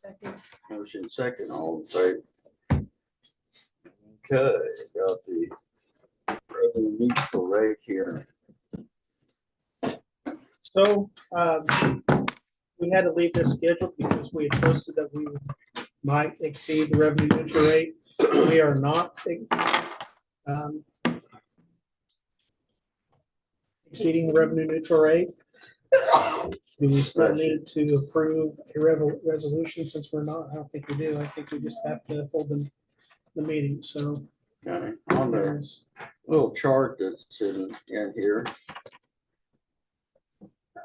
Second. Motion second, all in favor. Okay, got the revenue neutral rate here. So we had to leave this scheduled because we had posted that we might exceed the revenue neutral rate. We are not exceeding the revenue neutral rate. Do we still need to approve a resolution since we're not? I don't think we do. I think we just have to hold the meeting. So Okay, on the there's little chart that's in here.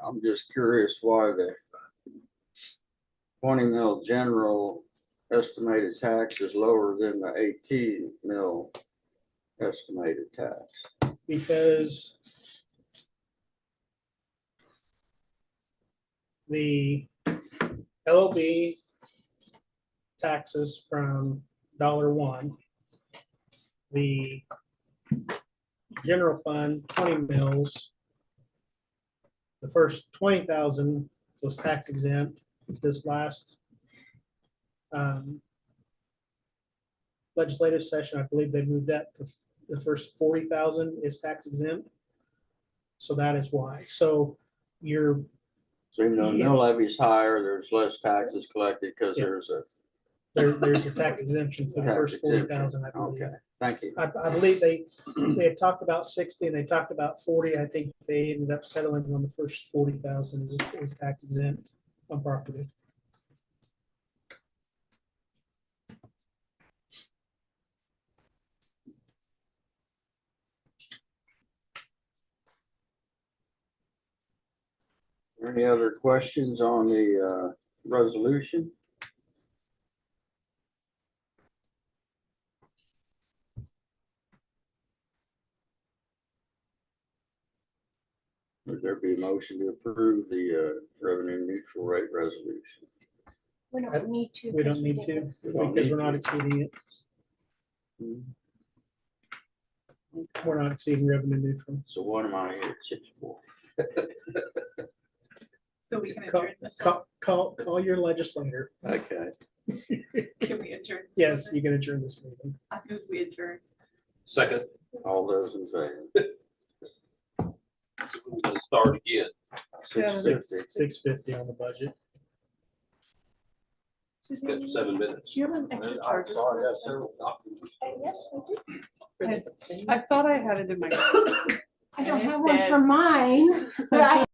I'm just curious why the 20 mil general estimated tax is lower than the 18 mil estimated tax. because the LOB taxes from $1, the general fund 20 mils. The first 20,000 was tax exempt. This last legislative session, I believe they moved that to the first 40,000 is tax exempt. So that is why. So you're So even though mill levy is higher, there's less taxes collected because Yeah. There's a tax exemption for the Tax first 40,000, I exemption. believe. Okay, thank you. I believe they had talked about 60 and they talked about 40. I think they ended up settling on the first 40,000 is tax exempt on property. Any other questions on the resolution? Would there be a motion to approve the revenue neutral rate resolution? We don't need to. We don't need to because we're not exceeding it. We're not exceeding revenue neutral. So what am I here at 6-4? So we can Call, adjourn this. call your legislator. Okay, Can we adjourn? Yes, you can adjourn this meeting. I move we adjourn. Second, all those in favor? we're gonna start again. 6:60. 650 on the budget. Suzanne, Got 7 minutes. do you have an extra I'm charger? sorry, I have several documents. Yes, I do. I thought I had it in my. I don't have one for mine, but I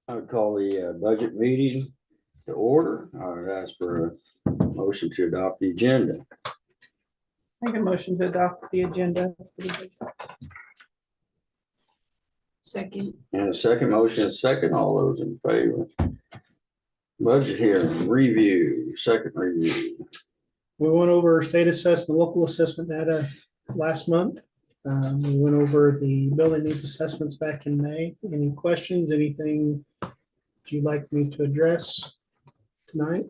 I would call the budget meeting to order. I would ask for a motion to adopt the agenda. Make a motion to adopt the agenda. Second. And a second motion, a second, all those in favor. Budget hearing, review, second review. We went over state assessment, local assessment data last month. We went over the building needs assessments back in May. Any questions, anything you'd like me to address tonight?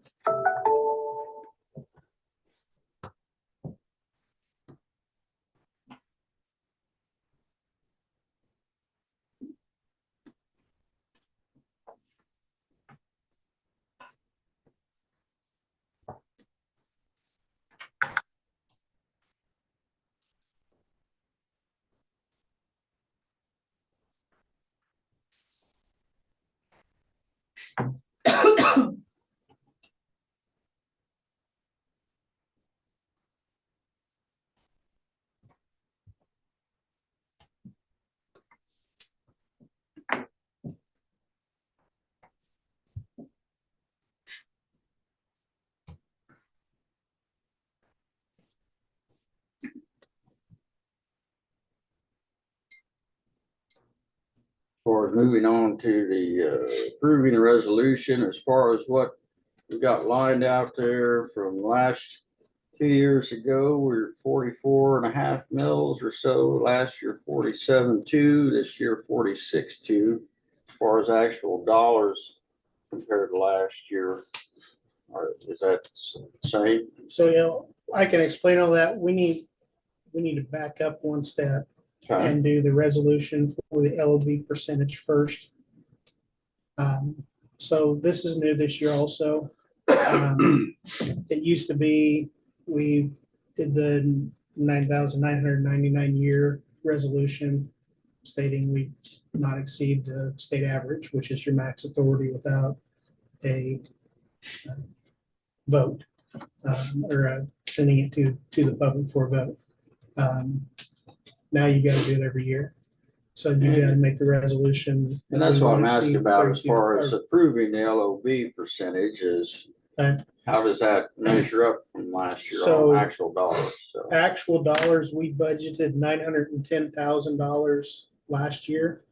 For moving on to the approving a resolution as far as what we got lined out there from last 2 years ago, we're 44.5 mils or so. Last year, 47.2, this year, 46.2. As far as actual dollars compared to last year, is that the same? So, I can explain all that. We need to back up one step Okay. and do the resolution for the LOB percentage first. So this is new this year also. It used to be, we did the 9,999 year resolution stating we not exceed the state average, which is your max authority without a vote, or sending it to the public for a vote. Now you gotta do it every year. So you gotta make the resolution. And that's what I'm asking about as far as 32 approving the LOB percentage is, Okay. how does that measure up from last year So- on actual dollars? So, Actual dollars, we budgeted $910,000 last year.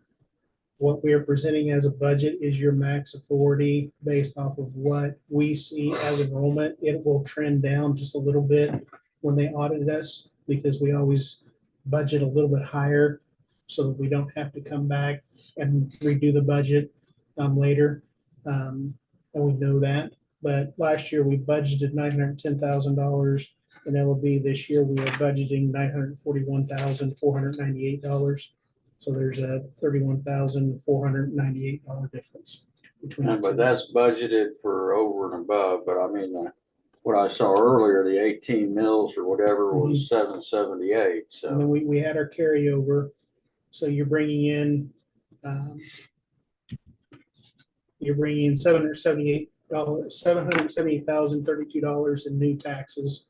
What we are presenting as a budget is your max authority based off of what we see as enrollment. It will trend down just a little bit when they audit us, because we always budget a little bit higher so that we don't have to come back and redo the budget later. And we know that. But last year we budgeted $910,000 in LOB. This year we are budgeting $941,498. So there's a $31,498 difference between. the but two. that's budgeted for over and above, but I mean, what I saw earlier, the 18 mils or whatever was 778, And then so. we had our carryover. So you're bringing in $778,032 in new taxes.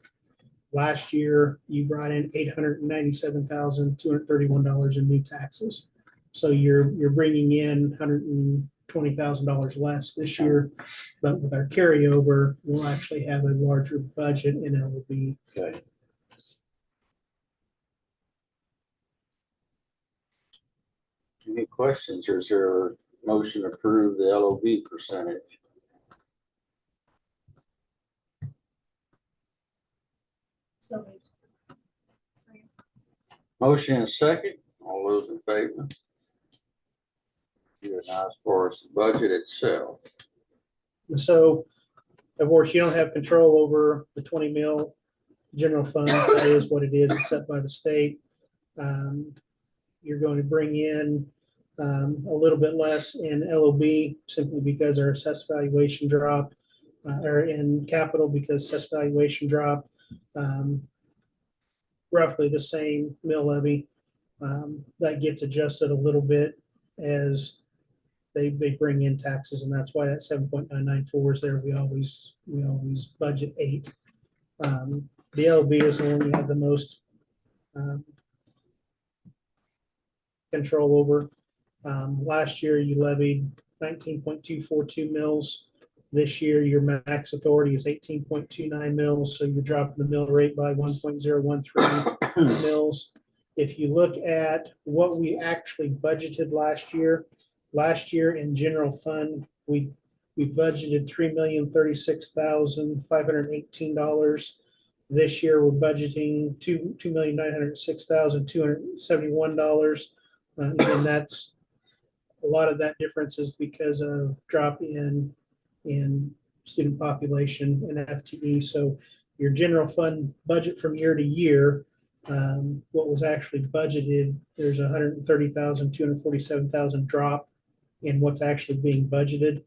Last year, you brought in $897,231 in new taxes. So you're bringing in $120,000 less this year, but with our carryover, we'll actually have a larger budget in LOB. Okay. Any questions, or is there a motion to approve the LOB percentage? So moved. Motion and second, all those in favor? Good. Now, as far as the budget itself, So, of course, you don't have control over the 20 mil general fund. That is what it is. It's set by the state. You're going to bring in a little bit less in LOB simply because our assessed valuation dropped, or in capital because assessed valuation dropped. Roughly the same mill levy. That gets adjusted a little bit as they bring in taxes, and that's why that 7.994 is there. We always budget 8. The LB is the one we have the most control over. Last year you levied 19.242 mils. This year, your max authority is 18.29 mils, so you're dropping the mill rate by 1.013 mils. If you look at what we actually budgeted last year in general fund, we budgeted $3,036,518. This year, we're budgeting $2,906,271. And that's a lot of that difference is because of drop in student population and FTE. So your general fund budget from year to year, what was actually budgeted, there's 130,000, 247,000 drop in what's actually being budgeted.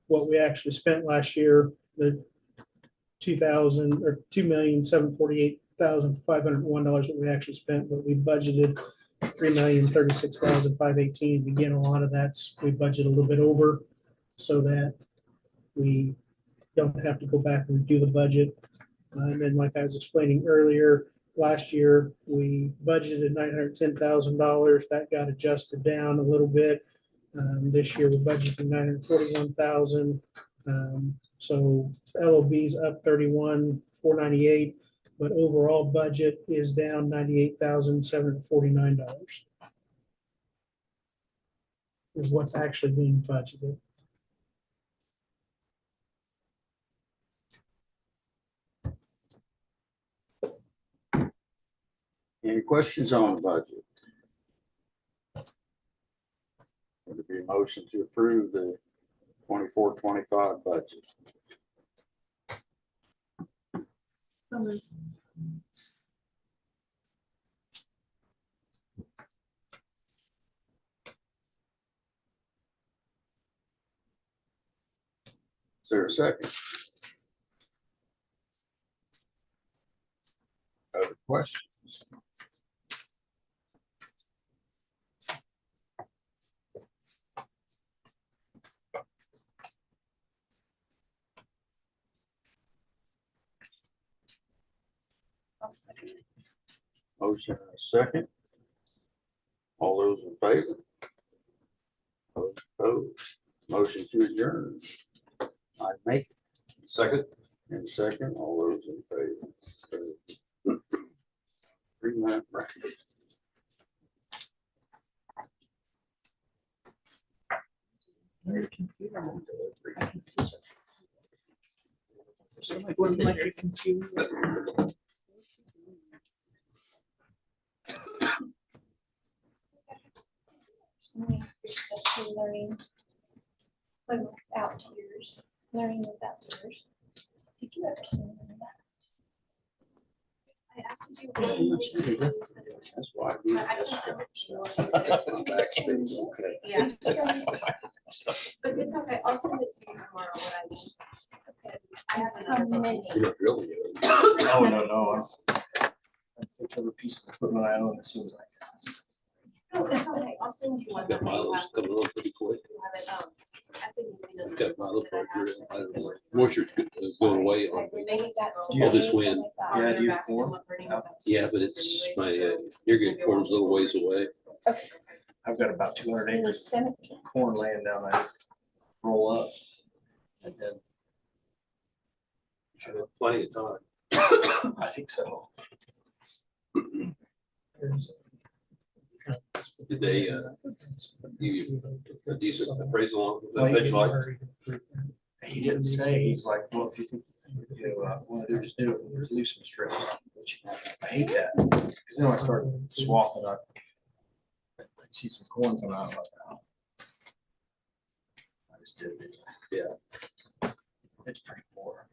What we actually spent last year, the $2,748,501 that we actually spent, but we budgeted $3,036,518. Again, a lot of that's, we budget a little bit over so that we don't have to go back and do the budget. And then like I was explaining earlier, last year we budgeted $910,000. That got adjusted down a little bit. This year we're budgeting $941,000. So LOB's up 31,498, but overall budget is down $98,749 is what's actually being budgeted. Any questions on the budget? Would there be a motion to approve the 24-25 budget? Is there a second? Other questions? Motion and a second. All those in favor? Those opposed? Motion to adjourn. I make it. Second. And second, all those in favor. 3-minute break. Learning without tears. Learning without tears. Did you ever see that? I asked you. That's why we backstage, okay. Yeah. But it's okay. I'll send it to you tomorrow. Okay. I have another many. You're not really. Oh, no. That's a piece of equipment I own, it seems like. Oh, it's okay. I'll send you one. Got miles coming on pretty quick. Got miles right here. I don't know. Moisture is going away on all this wind. Yeah, do you have corn? Yeah, but it's my irrigated corn's a little ways away. I've got about 200 acres of corn laying down. I roll up. And then Should have plenty of time. I think so. Did they give you a decent appraisal on Well, the benchmark? He didn't say, he's like, well, if you think, want to do, just do it, there's loose some strips, which I hate that. Because then I start swathing up. I see some corn coming out like that. I just did it. Yeah. It's pretty poor.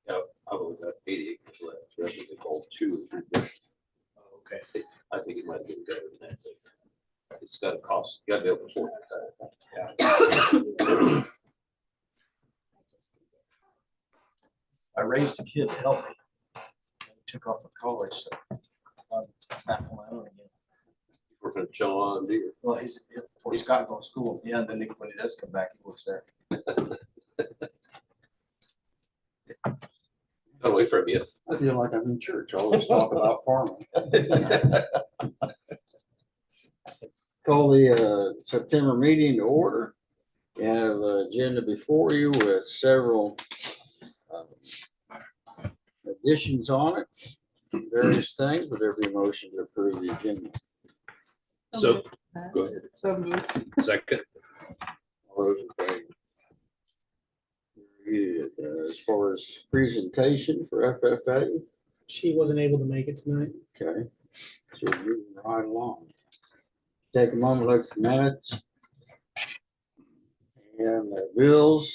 Yeah, I was at 80 acres left. So that's what they call 2 or 3 bushels. Okay. I think it might have been better than that. But it's got to cost, you got to be able to afford that. Yeah. I raised a kid to help me. He took off for college, so I'm back on my own again. Working at John Deere. Well, he's got to go to school. Yeah, and then when he does come back, he works there. Got away from you. I feel like I'm in church, always talk about farming. Call the September meeting to order. You have an agenda before you with several additions on it, various things, but there'll be a motion to approve the agenda. So, go ahead. So moved. Second. All those in favor? Good. As far as presentation for FFA, She wasn't able to make it tonight. okay, so we're moving right along. Take a moment, look at the minutes. And the bills.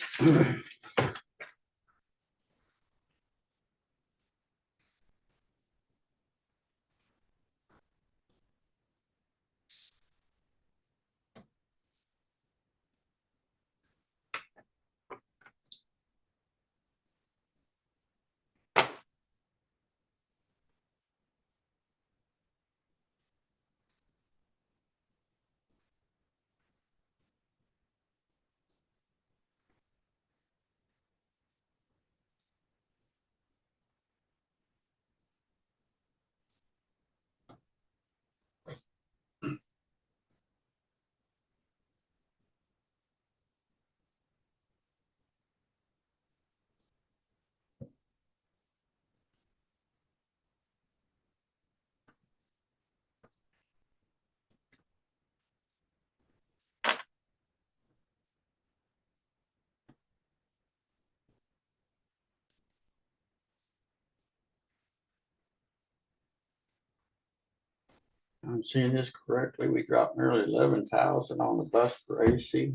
I'm seeing this correctly. We dropped nearly 11,000 on the bus for AC.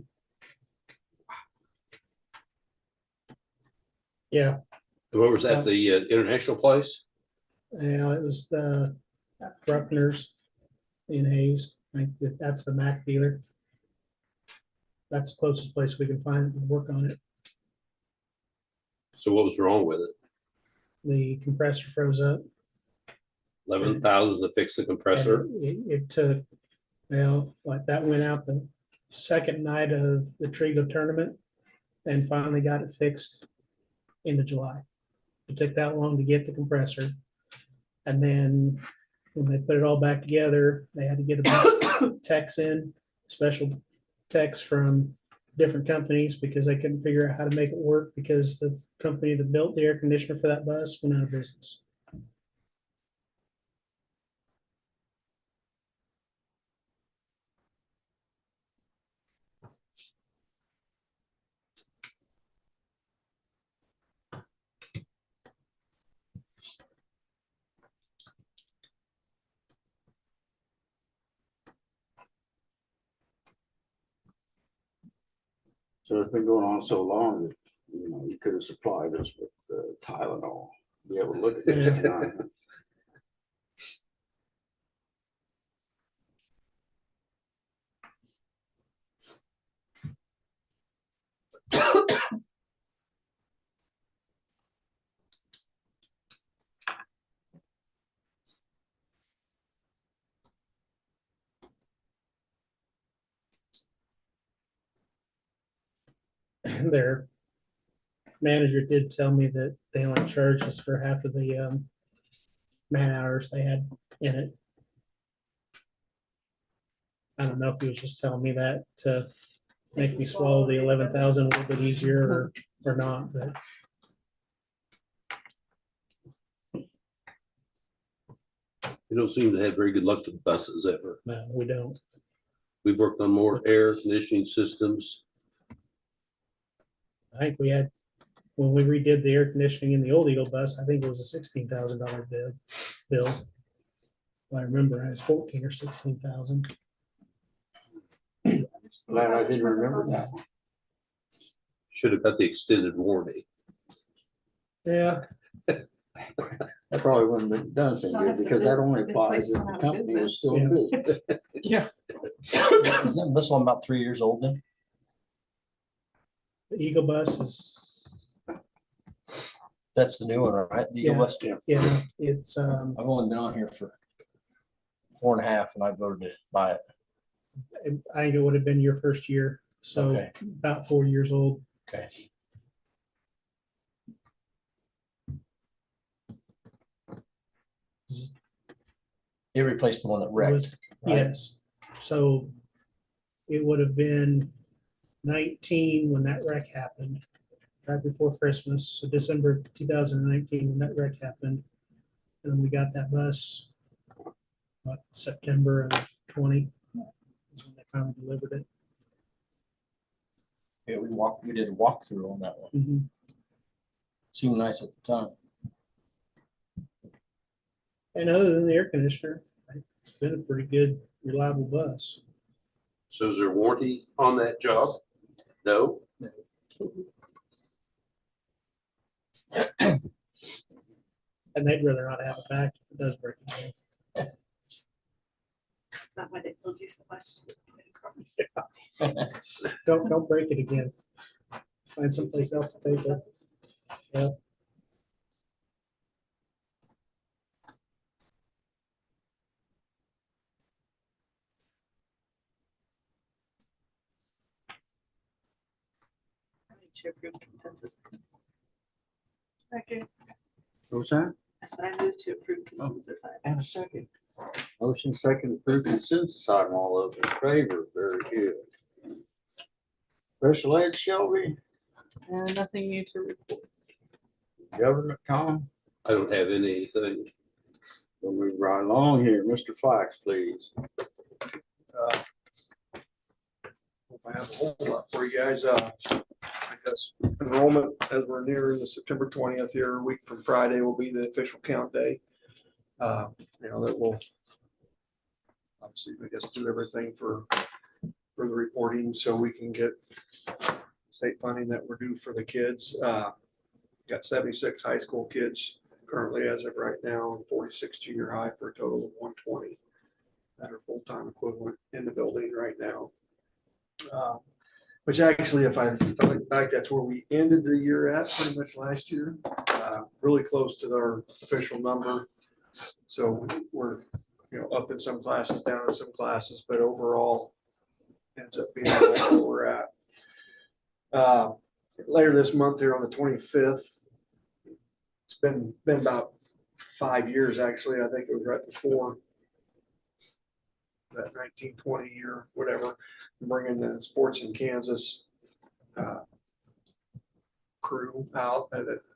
Yeah, What was that, the international place? yeah, it was the Bruckner's in Hayes. That's the Mac dealer. That's the closest place we can find to work on it. So what was wrong with it? The compressor froze up. 11,000 to fix the compressor? And it took, well, like that went out the second night of the Trigo tournament and finally got it fixed into July. It took that long to get the compressor. And then when they put it all back together, they had to get a bunch of techs in, special techs from different companies because they couldn't figure out how to make it work because the company that built the air conditioner for that bus went out of business. So it's been going on so long that, you know, you could have supplied us with Tylenol. Be able to look at this tonight. Their manager did tell me that they only charged us for half of the man hours they had in it. I don't know if he was just telling me that to make me swallow the 11,000 a little bit easier or not, but You don't seem to have very good luck with buses ever. no, we don't. We've worked on more air conditioning systems. I think we had, when we redid the air conditioning in the old Eagle bus, I think it was a $16,000 bill. I remember it was 14 or 16,000. Glad I didn't remember that. Should have got the extended warranty. Yeah, That probably wouldn't have done so good because that only applies if the company is still in business. yeah. Isn't this one about 3 years old then? The Eagle bus is, That's the new one, right? The Eagle Yeah. Bus? yeah, it's, I've only been on here for 4.5 and I voted to buy it. I think it would have been your first year, so Okay. about 4 years old. Okay. It replaced the one that wrecked. Was- right? Yes, so it would have been 19 when that wreck happened, right before Christmas. So December 2019 when that wreck happened. And then we got that bus, September of 20 is when they finally delivered it. Yeah, we did a walkthrough on that one. Mhm. Seemed nice at the time. And other than the air conditioner, it's been a pretty good, reliable bus. So is there warranty on that job? No? And they'd rather not have it back if it does break down. That's why they told you so much. Don't break it again. Find someplace else to take it. Yeah. To approve consensus. Second. What's that? I said I moved to approve consensus. And a second. Motion second, approved consensus item. All those in favor, very good. Special ed, Shelby, And nothing new to report. government, Tom. I don't have anything. We'll move right along here. Mr. Flax, please. If I have a whole lot for you guys, I guess enrollment as we're nearing the September 20th here, a week from Friday will be the official count day. That will obviously, I guess, do everything for the reporting so we can get state funding that we're due for the kids. Got 76 high school kids currently as of right now, and 46 junior high for a total of 120 that are full-time equivalent in the building right now. Which actually, if I look back, that's where we ended the year at pretty much last year, really close to our official number. So we're, up in some classes, down in some classes, but overall ends up being where we're at. Later this month here on the 25th, it's been about 5 years, actually. I think it was right before that 1920 year, whatever, bringing the Sports in Kansas crew out.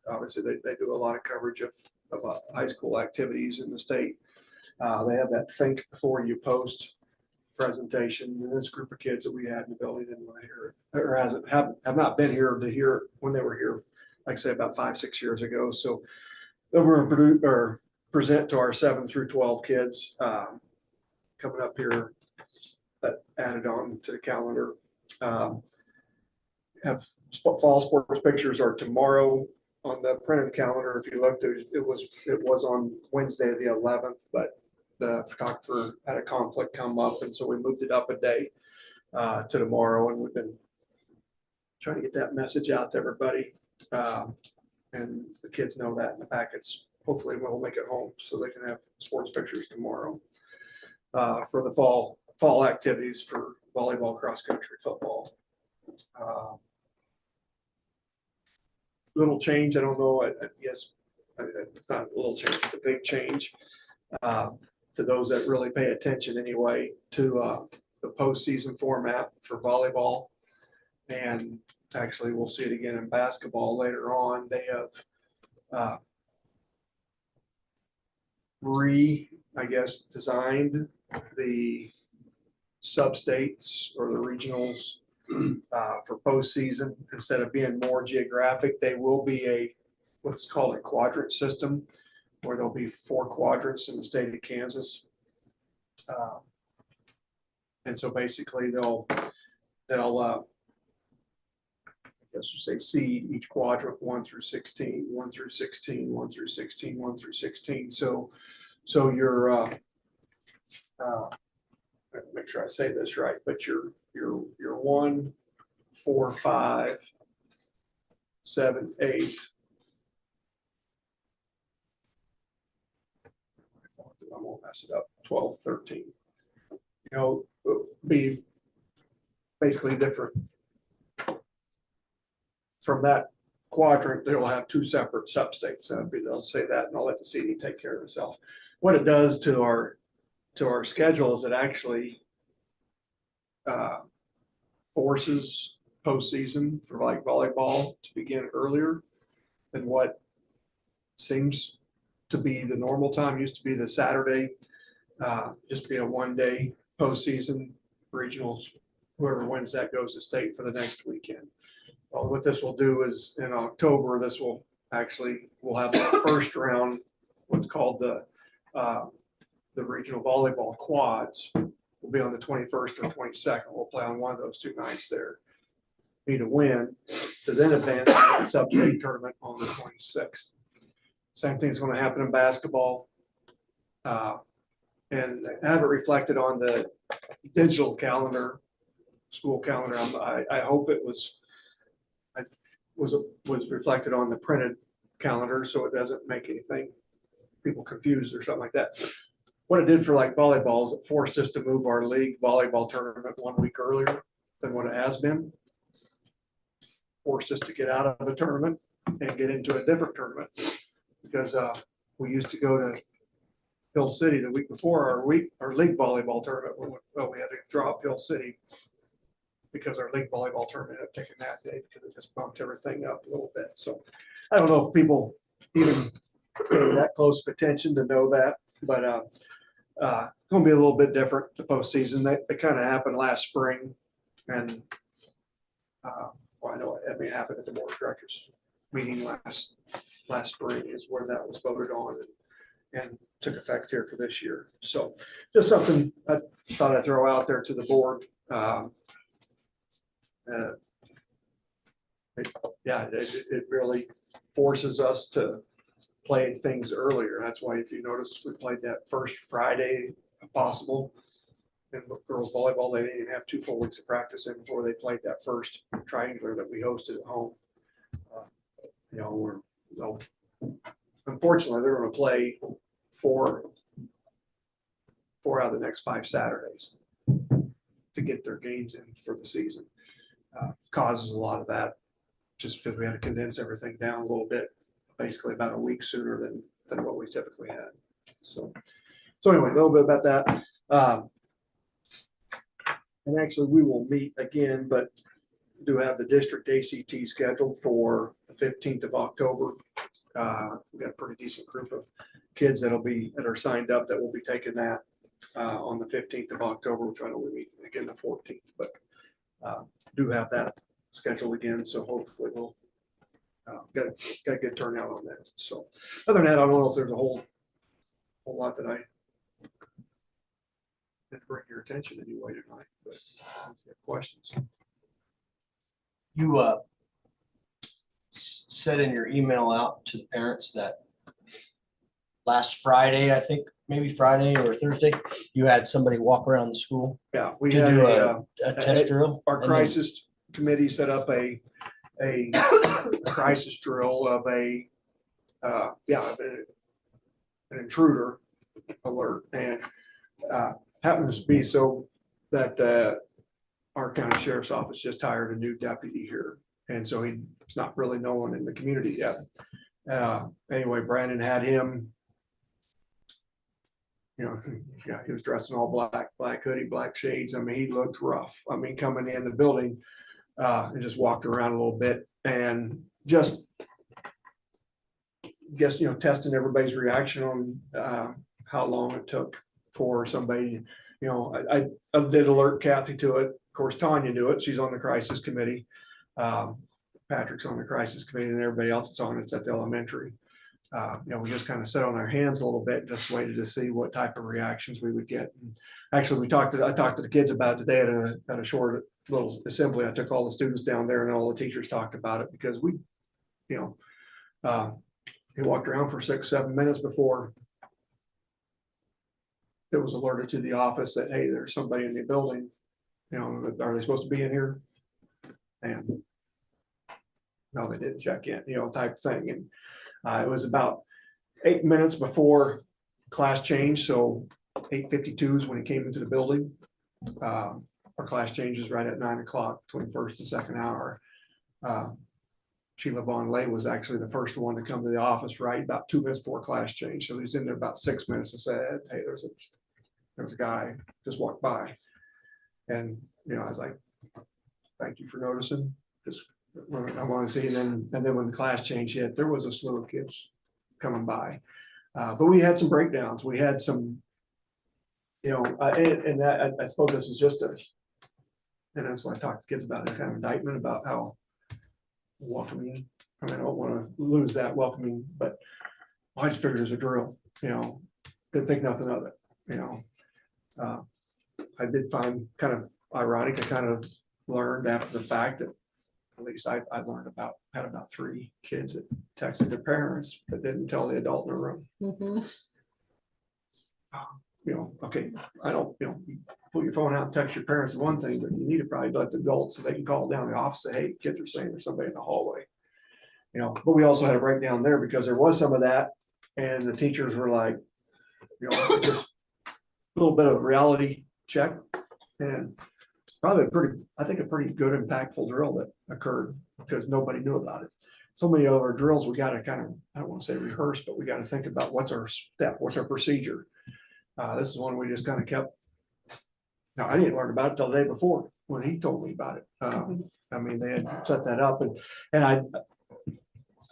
Obviously, they do a lot of coverage of high school activities in the state. They have that think before you post presentation. And this group of kids that we had in the building didn't want to hear it, or have not been here to hear it when they were here, like I say, about 5-6 years ago. So then we're going to present to our 7 through 12 kids coming up here, that added on to the calendar. Have fall sports pictures are tomorrow on the printed calendar. If you looked, it was on Wednesday the 11th, but the photographer had a conflict come up, and so we moved it up a day to tomorrow. And we've been trying to get that message out to everybody, and the kids know that in the packets. Hopefully, we'll make it home so they can have sports pictures tomorrow for the fall activities for volleyball, cross country, football. Little change. I don't know. Yes, it's not a little change. It's a big change to those that really pay attention anyway to the postseason format for volleyball. And actually, we'll see it again in basketball later on. They have designed the sub-states or the regionals for postseason. Instead of being more geographic, they will be what's called a quadrant system, where there'll be 4 quadrants in the state of Kansas. And so basically they'll I guess you say seed each quadrant 1 through 16, 1 through 16, 1 through 16, 1 through 16. So you're make sure I say this right, but you're 1, 4, 5, 7, 8. I won't mess it up. 12, 13. Be basically different. From that quadrant, they'll have 2 separate substates. They'll say that, and I'll let the CD take care of itself. What it does to our schedule is it actually forces postseason for like volleyball to begin earlier than what seems to be the normal time. Used to be the Saturday, just be a 1 day postseason. Regionals, whoever wins that goes to state for the next weekend. Well, what this will do is in October, this will actually, we'll have the first round, what's called the regional volleyball quads. Will be on the 21st or 22nd. We'll play on one of those 2 nights there. Need to win to then advance to the sub-state tournament on the 26th. Same thing's going to happen in basketball. And have it reflected on the digital calendar, school calendar. I hope it was reflected on the printed calendar, so it doesn't make anything people confused or something like that. What it did for like volleyball is it forced us to move our league volleyball tournament 1 week earlier than what it has been. Forced us to get out of the tournament and get into a different tournament because we used to go to Hill City the week before our league volleyball tournament. Well, we had to drop Hill City because our league volleyball tournament had taken that day because it just bumped everything up a little bit. So I don't know if people even pay that close of attention to know that, but it's going to be a little bit different the postseason. They kind of happened last spring, and well, I know it happened at the board of directors meeting last spring is where that was voted on and took effect here for this year. So just something I thought I'd throw out there to the board. It really forces us to play things earlier. That's why if you notice, we played that first Friday if possible. And girls volleyball, they didn't even have 2 full weeks of practice in before they played that first triangular that we hosted at home. Unfortunately, they're going to play 4 out of the next 5 Saturdays to get their games in for the season. Causes a lot of that just because we had to condense everything down a little bit, basically about a week sooner than what we typically had. So anyway, a little bit about that. And actually, we will meet again, but do have the district ACT scheduled for the 15th of October. We've got a pretty decent group of kids that are signed up that will be taking that on the 15th of October, which I know we meet again the 14th, but do have that scheduled again. So hopefully we'll get a good turnout on that. So other than that, I don't know if there's a whole lot that I didn't bring your attention anyway tonight, but if you have questions. You said in your email out to the parents that last Friday, I think maybe Friday or Thursday, you had somebody walk around the school Yeah, we to had do a test drill. our and then- crisis committee set up a crisis drill of an intruder alert, and happens to be so that our county sheriff's office just hired a new deputy here, and so he's not really known in the community yet. Anyway, Brandon had him. He was dressed in all black hoodie, black shades. I mean, he looked rough. I mean, coming in the building, and just walked around a little bit and just testing everybody's reaction on how long it took for somebody. I did alert Kathy to it. Of course, Tanya knew it. She's on the crisis committee. Patrick's on the crisis committee, and everybody else that's on it's at the elementary. We just kind of sat on our hands a little bit and just waited to see what type of reactions we would get. And actually, I talked to the kids about it today at a short little assembly. I took all the students down there and all the teachers talked about it because he walked around for 6-7 minutes before it was alerted to the office that, hey, there's somebody in the building. Are they supposed to be in here? And no, they didn't check in, type thing. And it was about 8 minutes before class change. So 8:52 is when he came into the building. Our class change is right at 9 o'clock between first and second hour. Sheila Vaughn Lay was actually the first one to come to the office right about 2 minutes before class change. So he's in there about 6 minutes and said, hey, there's a guy just walked by. And, I was like, thank you for noticing. Just I want to see, and then when the class change hit, there was a slew of kids coming by. But we had some breakdowns. We had some, and I suppose this is just and that's why I talk to kids about it, kind of indictment about how welcoming. I mean, I don't want to lose that welcoming, but I just figured it was a drill, didn't think nothing of it, I did find kind of ironic. I kind of learned after the fact that at least I had about 3 kids that texted their parents, but didn't tell the adult in the room. Mhm. Okay, I don't, you pull your phone out and text your parents is one thing, but you need to probably let the adults so they can call down the office, say, hey, kids are saying there's somebody in the hallway. But we also had a breakdown there because there was some of that, and the teachers were like, just a little bit of reality check, and probably a pretty good impactful drill that occurred because nobody knew about it. So many other drills we got to kind of, I don't want to say rehearse, but we got to think about what's our step, what's our procedure. This is one we just kind of kept. Now, I didn't learn about it till the day before when he told me about it. I mean, they had set that up, and I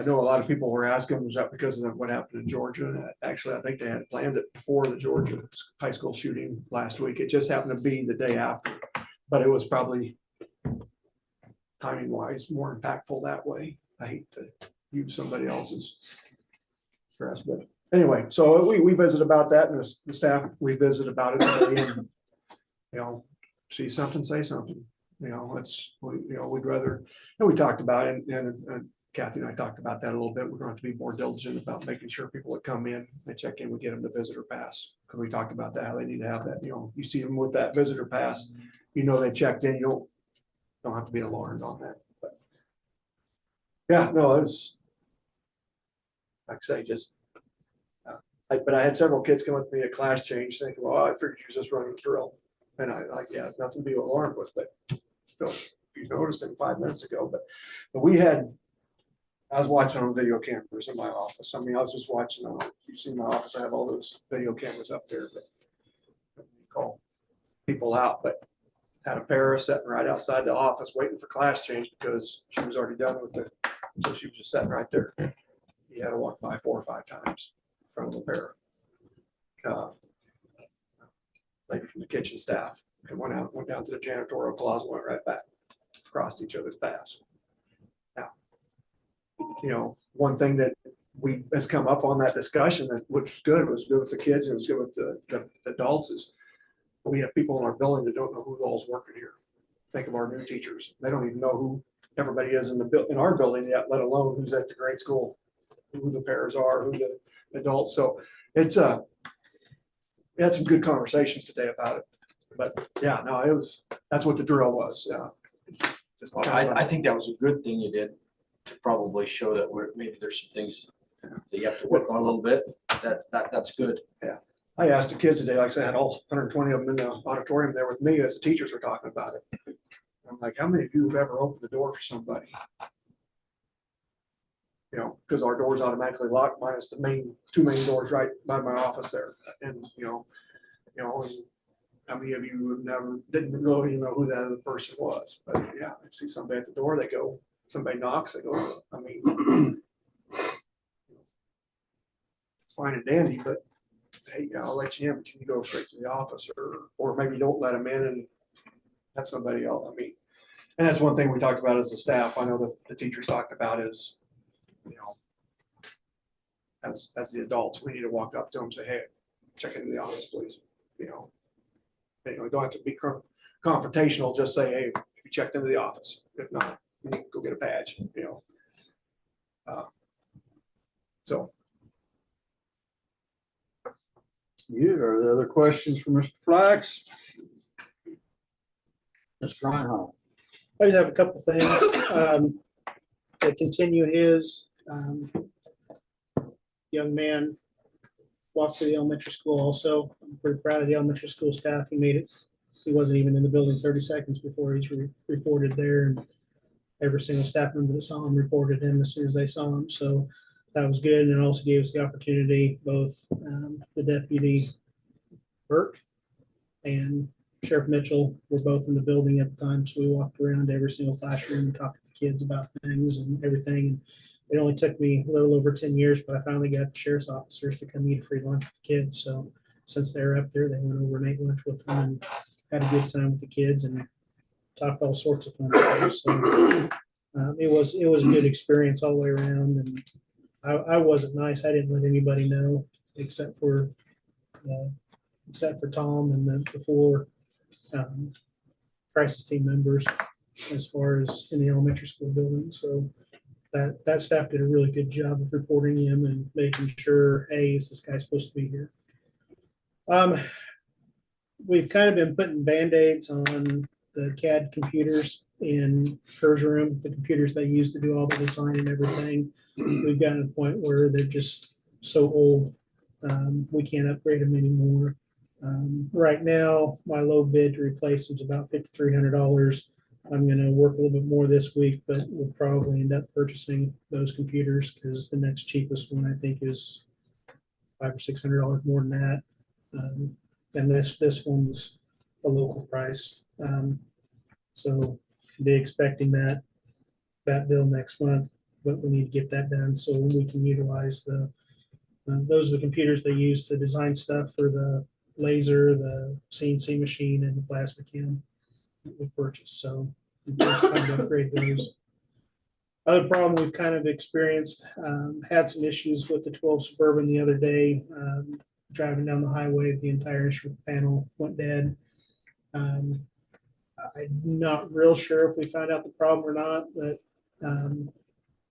know a lot of people were asking, was that because of what happened in Georgia? Actually, I think they had planned it before the Georgia high school shooting last week. It just happened to be the day after, but it was probably timing wise more impactful that way. I hate to use somebody else's stress, but anyway, so we visited about that, and the staff, we visited about it today, and, see something, say something, we'd rather, and we talked about it, and Kathy and I talked about that a little bit. We're going to be more diligent about making sure people that come in, they check in, we get them the visitor pass. Because we talked about that, how they need to have that, you see them with that visitor pass, they checked in, you don't have to be alarmed on that. But yeah, no, it's, like I say, just, but I had several kids come up to me at class change thinking, well, I figured you were just running a drill. And I like, yeah, it's nothing to be alarmed with, but still, you noticed it 5 minutes ago, but I was watching on video cameras in my office. I mean, I was just watching, you see my office, I have all those video cameras up there, but call people out, but had a para sitting right outside the office waiting for class change because she was already done with it. So she was just sitting right there. You had to walk by 4 or 5 times in front of the para. Lady from the kitchen staff and went down to the janitorial closet, went right back, crossed each other's paths. Now, one thing that has come up on that discussion that which was good with the kids, and it was good with the adults, is we have people in our building that don't know who all's working here. Think of our new teachers. They don't even know who everybody is in our building yet, let alone who's at the grade school, who the pairs are, who the adults. So it's we had some good conversations today about it. But yeah, no, that's what the drill was. Yeah. I think that was a good thing you did to probably show that maybe there's some things that you have to work on a little bit. That's good. Yeah. I asked the kids today, like I said, I had all 120 of them in the auditorium there with me as the teachers were talking about it. I'm like, how many of you have ever opened the door for somebody? Because our doors automatically lock minus the 2 main doors right by my office there. And, and how many of you didn't really know who that other person was? But yeah, they see somebody at the door, they go, somebody knocks, they go, I mean, it's fine and dandy, but hey, I'll let you in, but you can go straight to the office, or maybe don't let them in and have somebody else. I mean, and that's one thing we talked about as a staff. I know that the teachers talked about is, as the adults, we need to walk up to them and say, hey, check into the office, please. Don't have to be confrontational, just say, hey, if you checked into the office, if not, you need to go get a badge, so. Are there other questions for Mr. Flax? Mr. Reinhardt. I just have a couple things. To continue his, young man walked to the elementary school also. I'm pretty proud of the elementary school staff. He made it. He wasn't even in the building 30 seconds before he's reported there. And every single staff member that saw him reported him as soon as they saw him. So that was good. And it also gave us the opportunity, both the deputy Burke and Sheriff Mitchell were both in the building at the time, so we walked around every single classroom and talked to the kids about things and everything. And it only took me a little over 10 years, but I finally got the sheriff's officers to come eat a free lunch with the kids. So since they were up there, they went over and ate lunch with them and had a good time with the kids and talked all sorts of fun stuff. So it was a good experience all the way around. And I wasn't nice. I didn't let anybody know except for Tom and the four crisis team members as far as in the elementary school building. So that staff did a really good job of reporting him and making sure, hey, is this guy supposed to be here? We've kind of been putting Band-Aids on the CAD computers in Kerr's room, the computers they use to do all the design and everything. We've gotten to the point where they're just so old, we can't upgrade them anymore. Right now, my low bid to replace them is about $5,300. I'm going to work a little bit more this week, but we'll probably end up purchasing those computers because the next cheapest one I think is $500 or $600 more than that. And this one's a local price. So be expecting that bill next month, but we need to get that done so we can utilize those are the computers they use to design stuff for the laser, the CNC machine, and the plasma cam that we purchased. So it's time to upgrade those. Other problem we've kind of experienced, had some issues with the 12 Suburban the other day. Driving down the highway, the entire instrument panel went dead. I'm not real sure if we found out the problem or not, but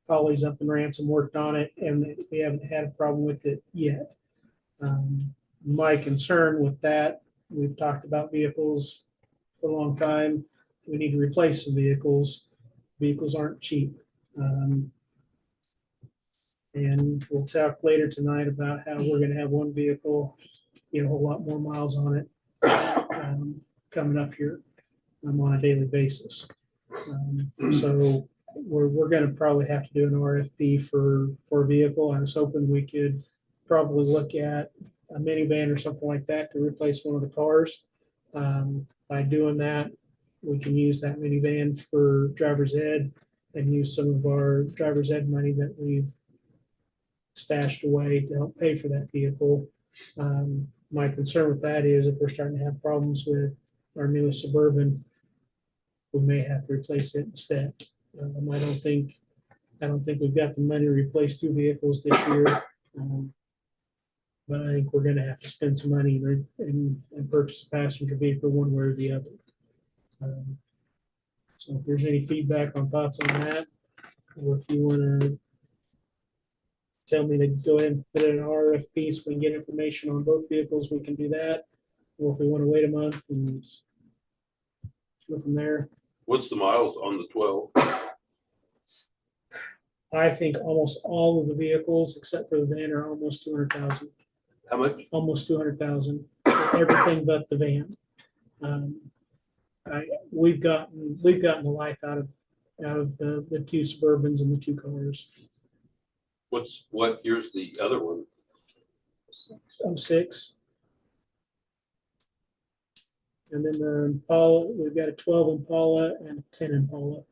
Holly's up and ran some work on it, and we haven't had a problem with it yet. My concern with that, we've talked about vehicles for a long time. We need to replace some vehicles. Vehicles aren't cheap. And we'll talk later tonight about how we're going to have one vehicle get a whole lot more miles on it coming up here on a daily basis. So we're going to probably have to do an RFP for a vehicle. I was hoping we could probably look at a minivan or something like that to replace one of the cars. By doing that, we can use that minivan for driver's ed and use some of our driver's ed money that we've stashed away to help pay for that vehicle. My concern with that is if we're starting to have problems with our newest Suburban, we may have to replace it instead. I don't think we've got the money to replace two vehicles this year. But I think we're going to have to spend some money and purchase a passenger vehicle one way or the other. So if there's any feedback on thoughts on that, or if you want to tell me to go ahead and put in an RFP so we can get information on both vehicles, we can do that. Or if we want to wait a month and go from there. What's the miles on the 12? I think almost all of the vehicles, except for the van, are almost 200,000. How much? Almost 200,000. Everything but the van. We've gotten the life out of the two Suburbans and the two cars. What year's the other one? 6. And then the Impala, we've got a 12 Impala and a 10 Impala.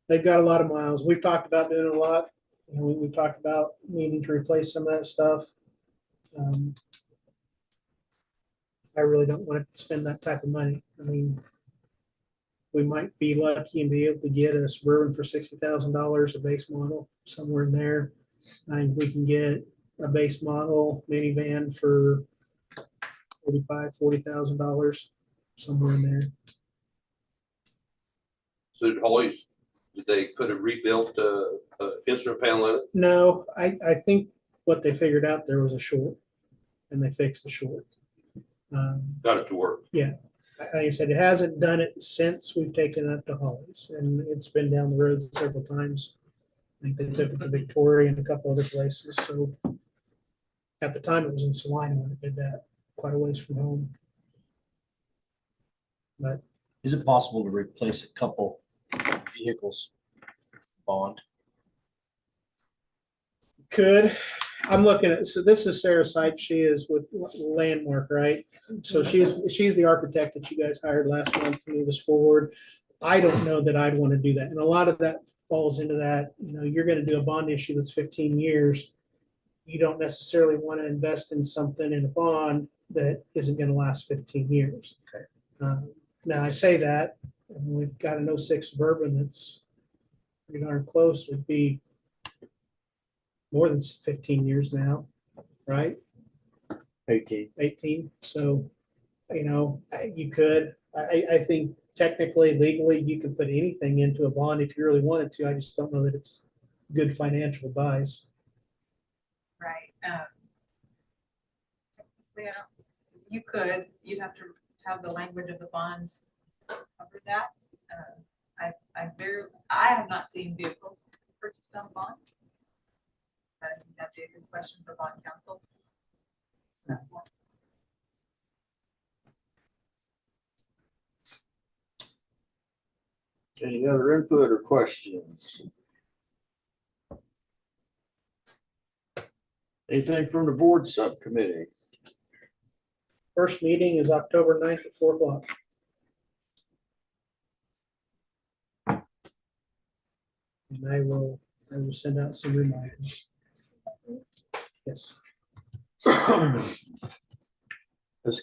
They've got a lot of miles. We've talked about doing a lot. We've talked about needing to replace some of that stuff. I really don't want to spend that type of money. I mean, we might be lucky and be able to get a Suburban for $60,000, a base model, somewhere in there. I think we can get a base model minivan for $40,000, somewhere in there. So did they put a rebuilt instrument panel in it? No, I think what they figured out there was a short, and they fixed the short. Got it to work. Yeah, like I said, it hasn't done it since we've taken it up to Holly's, and it's been down the road several times. I think they took it to Victoria and a couple other places. So at the time, it was in Salina when it did that, quite a ways from home. But Is it possible to replace a couple vehicles bond? Could, I'm looking at, so this is Sarah Sipe. She is with Landmark, right? So she's the architect that you guys hired last month to move us forward. I don't know that I'd want to do that. And a lot of that falls into that, you're going to do a bond issue that's 15 years. You don't necessarily want to invest in something in a bond that isn't going to last 15 years. Okay. Now I say that, and we've got an '06 Suburban that's pretty darn close, would be more than 15 years now, right? 18. So, you could, I think technically, legally, you could put anything into a bond if you really wanted to. I just don't know that it's good financial advice. Right. You'd have to have the language of the bond cover that. I have not seen vehicles purchased on bond. I think that'd be a good question for bond counsel. Any other input or questions? Anything from the board subcommittee? First meeting is October 9th at 4 o'clock. And I will send out some reminders. Yes. Let's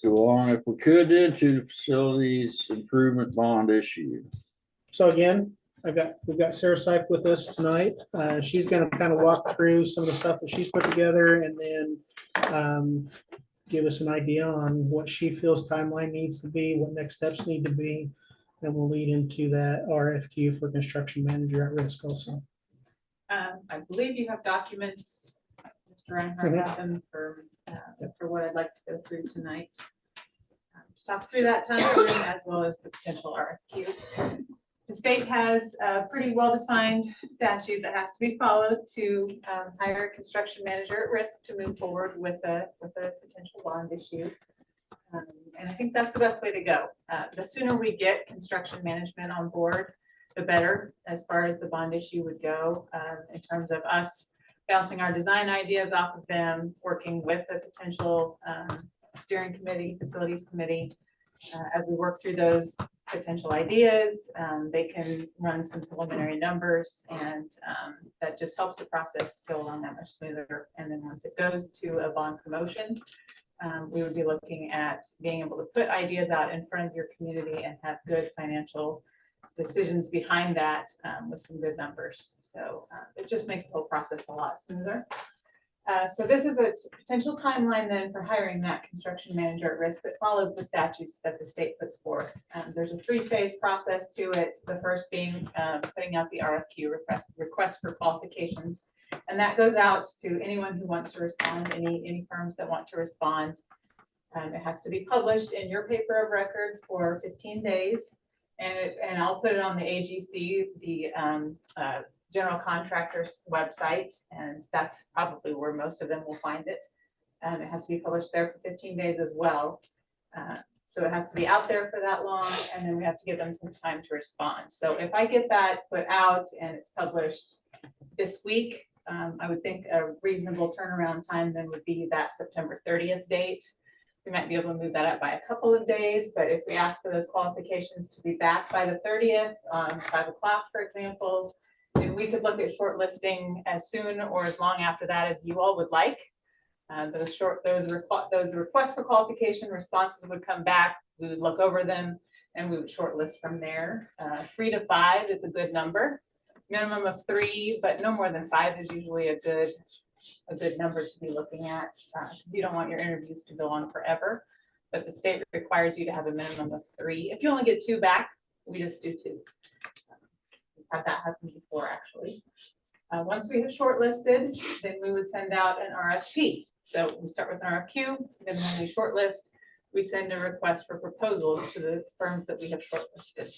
go on, if we could, into the facilities improvement bond issue. So again, we've got Sarah Sipe with us tonight. She's going to kind of walk through some of the stuff that she's put together, and then give us an idea on what she feels timeline needs to be, what next steps need to be, and we'll lead into that RFQ for construction manager at risk also. I believe you have documents, Mr. Reinhardt, have them for what I'd like to go through tonight. Just talk through that timeline as well as the potential RFQ. The state has a pretty well-defined statute that has to be followed to hire a construction manager at risk to move forward with a potential bond issue. And I think that's the best way to go. The sooner we get construction management on board, the better as far as the bond issue would go, in terms of us bouncing our design ideas off of them, working with a potential steering committee, facilities committee. As we work through those potential ideas, they can run some preliminary numbers, and that just helps the process go along that much smoother. And then once it goes to a bond promotion, we would be looking at being able to put ideas out in front of your community and have good financial decisions behind that, with some good numbers. So it just makes the whole process a lot smoother. So this is a potential timeline then for hiring that construction manager at risk that follows the statutes that the state puts forth. There's a 3-phase process to it. The first being putting out the RFQ, request for qualifications. And that goes out to anyone who wants to respond, any firms that want to respond. It has to be published in your paper of record for 15 days. And I'll put it on the AGC, the general contractor's website, and that's probably where most of them will find it. It has to be published there for 15 days as well. So it has to be out there for that long, and then we have to give them some time to respond. So if I get that put out and it's published this week, I would think a reasonable turnaround time then would be that September 30th date. We might be able to move that up by a couple of days, but if we ask for those qualifications to be back by the 30th, 5 o'clock, for example, then we could look at shortlisting as soon or as long after that as you all would like. Those requests for qualification responses would come back. We would look over them and we would shortlist from there. 3 to 5 is a good number. Minimum of 3, but no more than 5 is usually a good number to be looking at, because you don't want your interviews to go on forever. But the state requires you to have a minimum of 3. If you only get 2 back, we just do 2. We've had that happen before, actually. Once we have shortlisted, then we would send out an RFP. So we start with an RFQ, then when we shortlist, we send a request for proposals to the firms that we have shortlisted.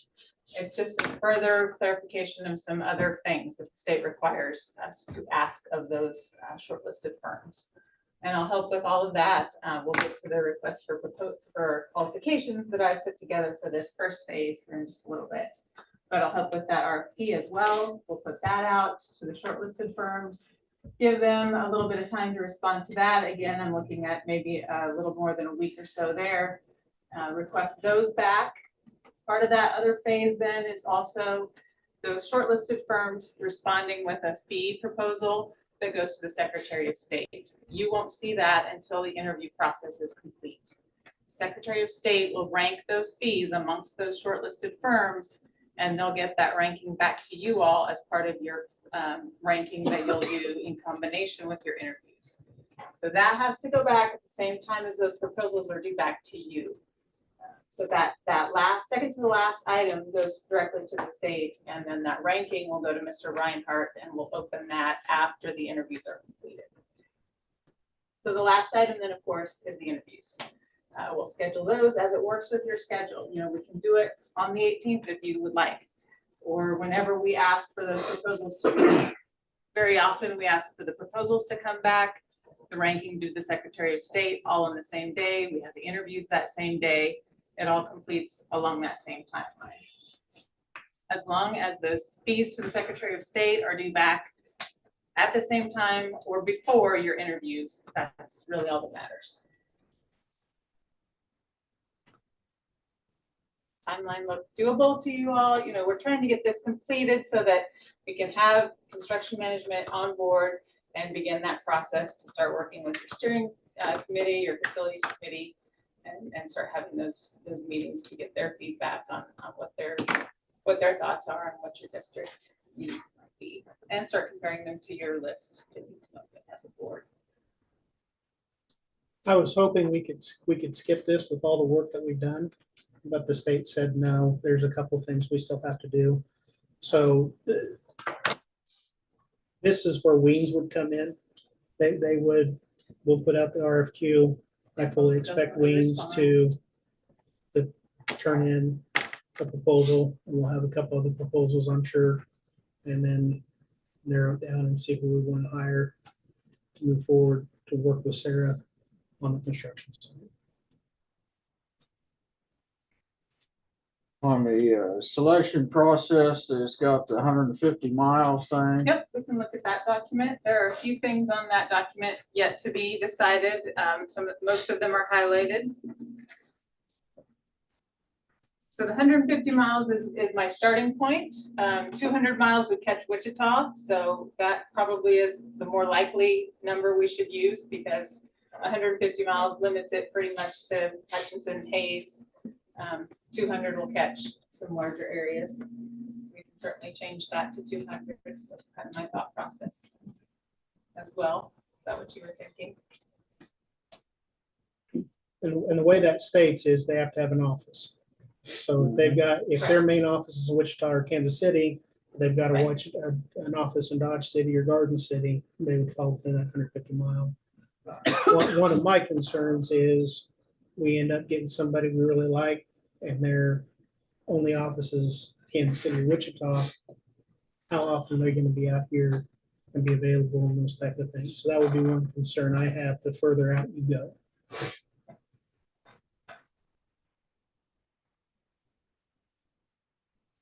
It's just a further clarification of some other things that the state requires us to ask of those shortlisted firms. And I'll help with all of that. We'll get to the request for qualifications that I've put together for this first phase in just a little bit. But I'll help with that RFP as well. We'll put that out to the shortlisted firms. give them a little bit of time to respond to that. Again, I'm looking at maybe a little more than a week or so there. Request those back. Part of that other phase then is also those shortlisted firms responding with a fee proposal that goes to the Secretary of State. You won't see that until the interview process is complete. Secretary of State will rank those fees amongst those shortlisted firms, and they'll get that ranking back to you all as part of your ranking that you'll do in combination with your interviews. So that has to go back at the same time as those proposals are due back to you. So that last, second to the last item goes directly to the state, and then that ranking will go to Mr. Reinhardt, and we'll open that after the interviews are completed. So the last item then, of course, is the interviews. We'll schedule those as it works with your schedule. You know, we can do it on the 18th if you would like, or whenever we ask for those proposals to come back. Very often we ask for the proposals to come back, the ranking due to the Secretary of State all on the same day. We have the interviews that same day. It all completes along that same timeline. As long as those fees to the Secretary of State are due back at the same time or before your interviews, that's really all that matters. Timeline look doable to you all? You know, we're trying to get this completed so that we can have construction management on board and begin that process to start working with your steering committee, your facilities committee, and start having those meetings to get their feedback on what their thoughts are and what your district needs might be, and start comparing them to your list as a board. I was hoping we could skip this with all the work that we've done, but the state said no, there's a couple things we still have to do. So this is where Weems would come in. We'll put out the RFQ. I fully expect Weems to turn in a proposal, and we'll have a couple other proposals, I'm sure, and then narrow it down and see who we want to hire to move forward to work with Sarah on the construction side. On the selection process, it's got the 150 miles thing. Yep, we can look at that document. There are a few things on that document yet to be decided. Most of them are highlighted. So the 150 miles is my starting point. 200 miles would catch Wichita. So that probably is the more likely number we should use, because 150 miles limits it pretty much to Hutchinson, Hayes. 200 will catch some larger areas. So we can certainly change that to 200. That's kind of my thought process as well. Is that what you were thinking? And the way that states is they have to have an office. So if their main office is in Wichita or Kansas City, they've got to watch an office in Dodge City or Garden City, they would fall within that 150 mile. One of my concerns is we end up getting somebody we really like, and their only office is Kansas City, Wichita. How often are they going to be out here and be available and those type of things? So that would be one concern I have, the further out you go.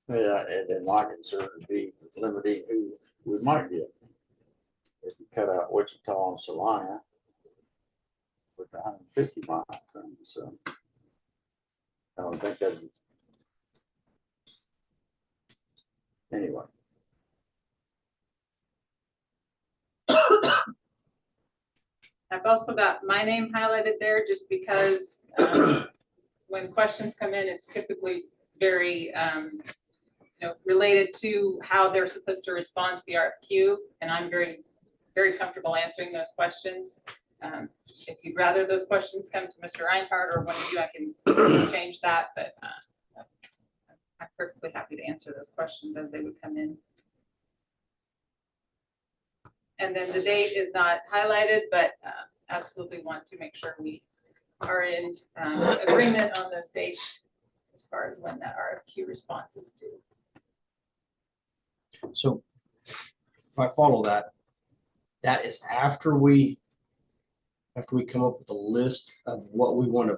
Yeah, and then my concern would be limiting who we might get. If you cut out Wichita and Salina with the 150 mile thing, so I don't think that. Anyway. I've also got my name highlighted there just because when questions come in, it's typically very related to how they're supposed to respond to the RFQ, and I'm very, very comfortable answering those questions. If you'd rather those questions come to Mr. Reinhardt or one of you, I can change that, but I'm perfectly happy to answer those questions as they would come in. And then the date is not highlighted, but absolutely want to make sure we are in agreement on those dates as far as when that RFQ response is due. So if I follow that, that is after we after we come up with a list of what we want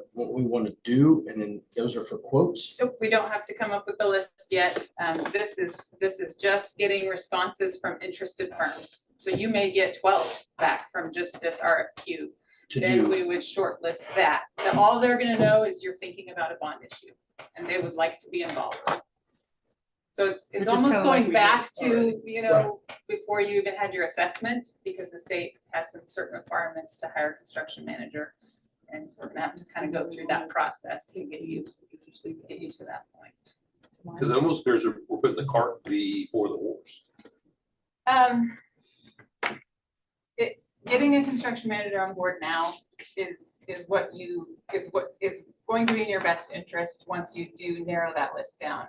to do, and then those are for quotes? Nope, we don't have to come up with a list yet. This is just getting responses from interested firms. So you may get 12 back from just this RFQ. To Then do, we would shortlist that. Then all they're gonna know is you're thinking about a bond issue and they would like to be involved. So it's Which is almost kinda like going we back did to, you know, before you even had your assessment, because the state has some certain requirements to hire a construction manager. And so we're gonna have to kind of go through that process to get you to that point. Because it almost appears we're putting the cart before the horse. Getting a construction manager on board now is what is going to be in your best interest once you do narrow that list down.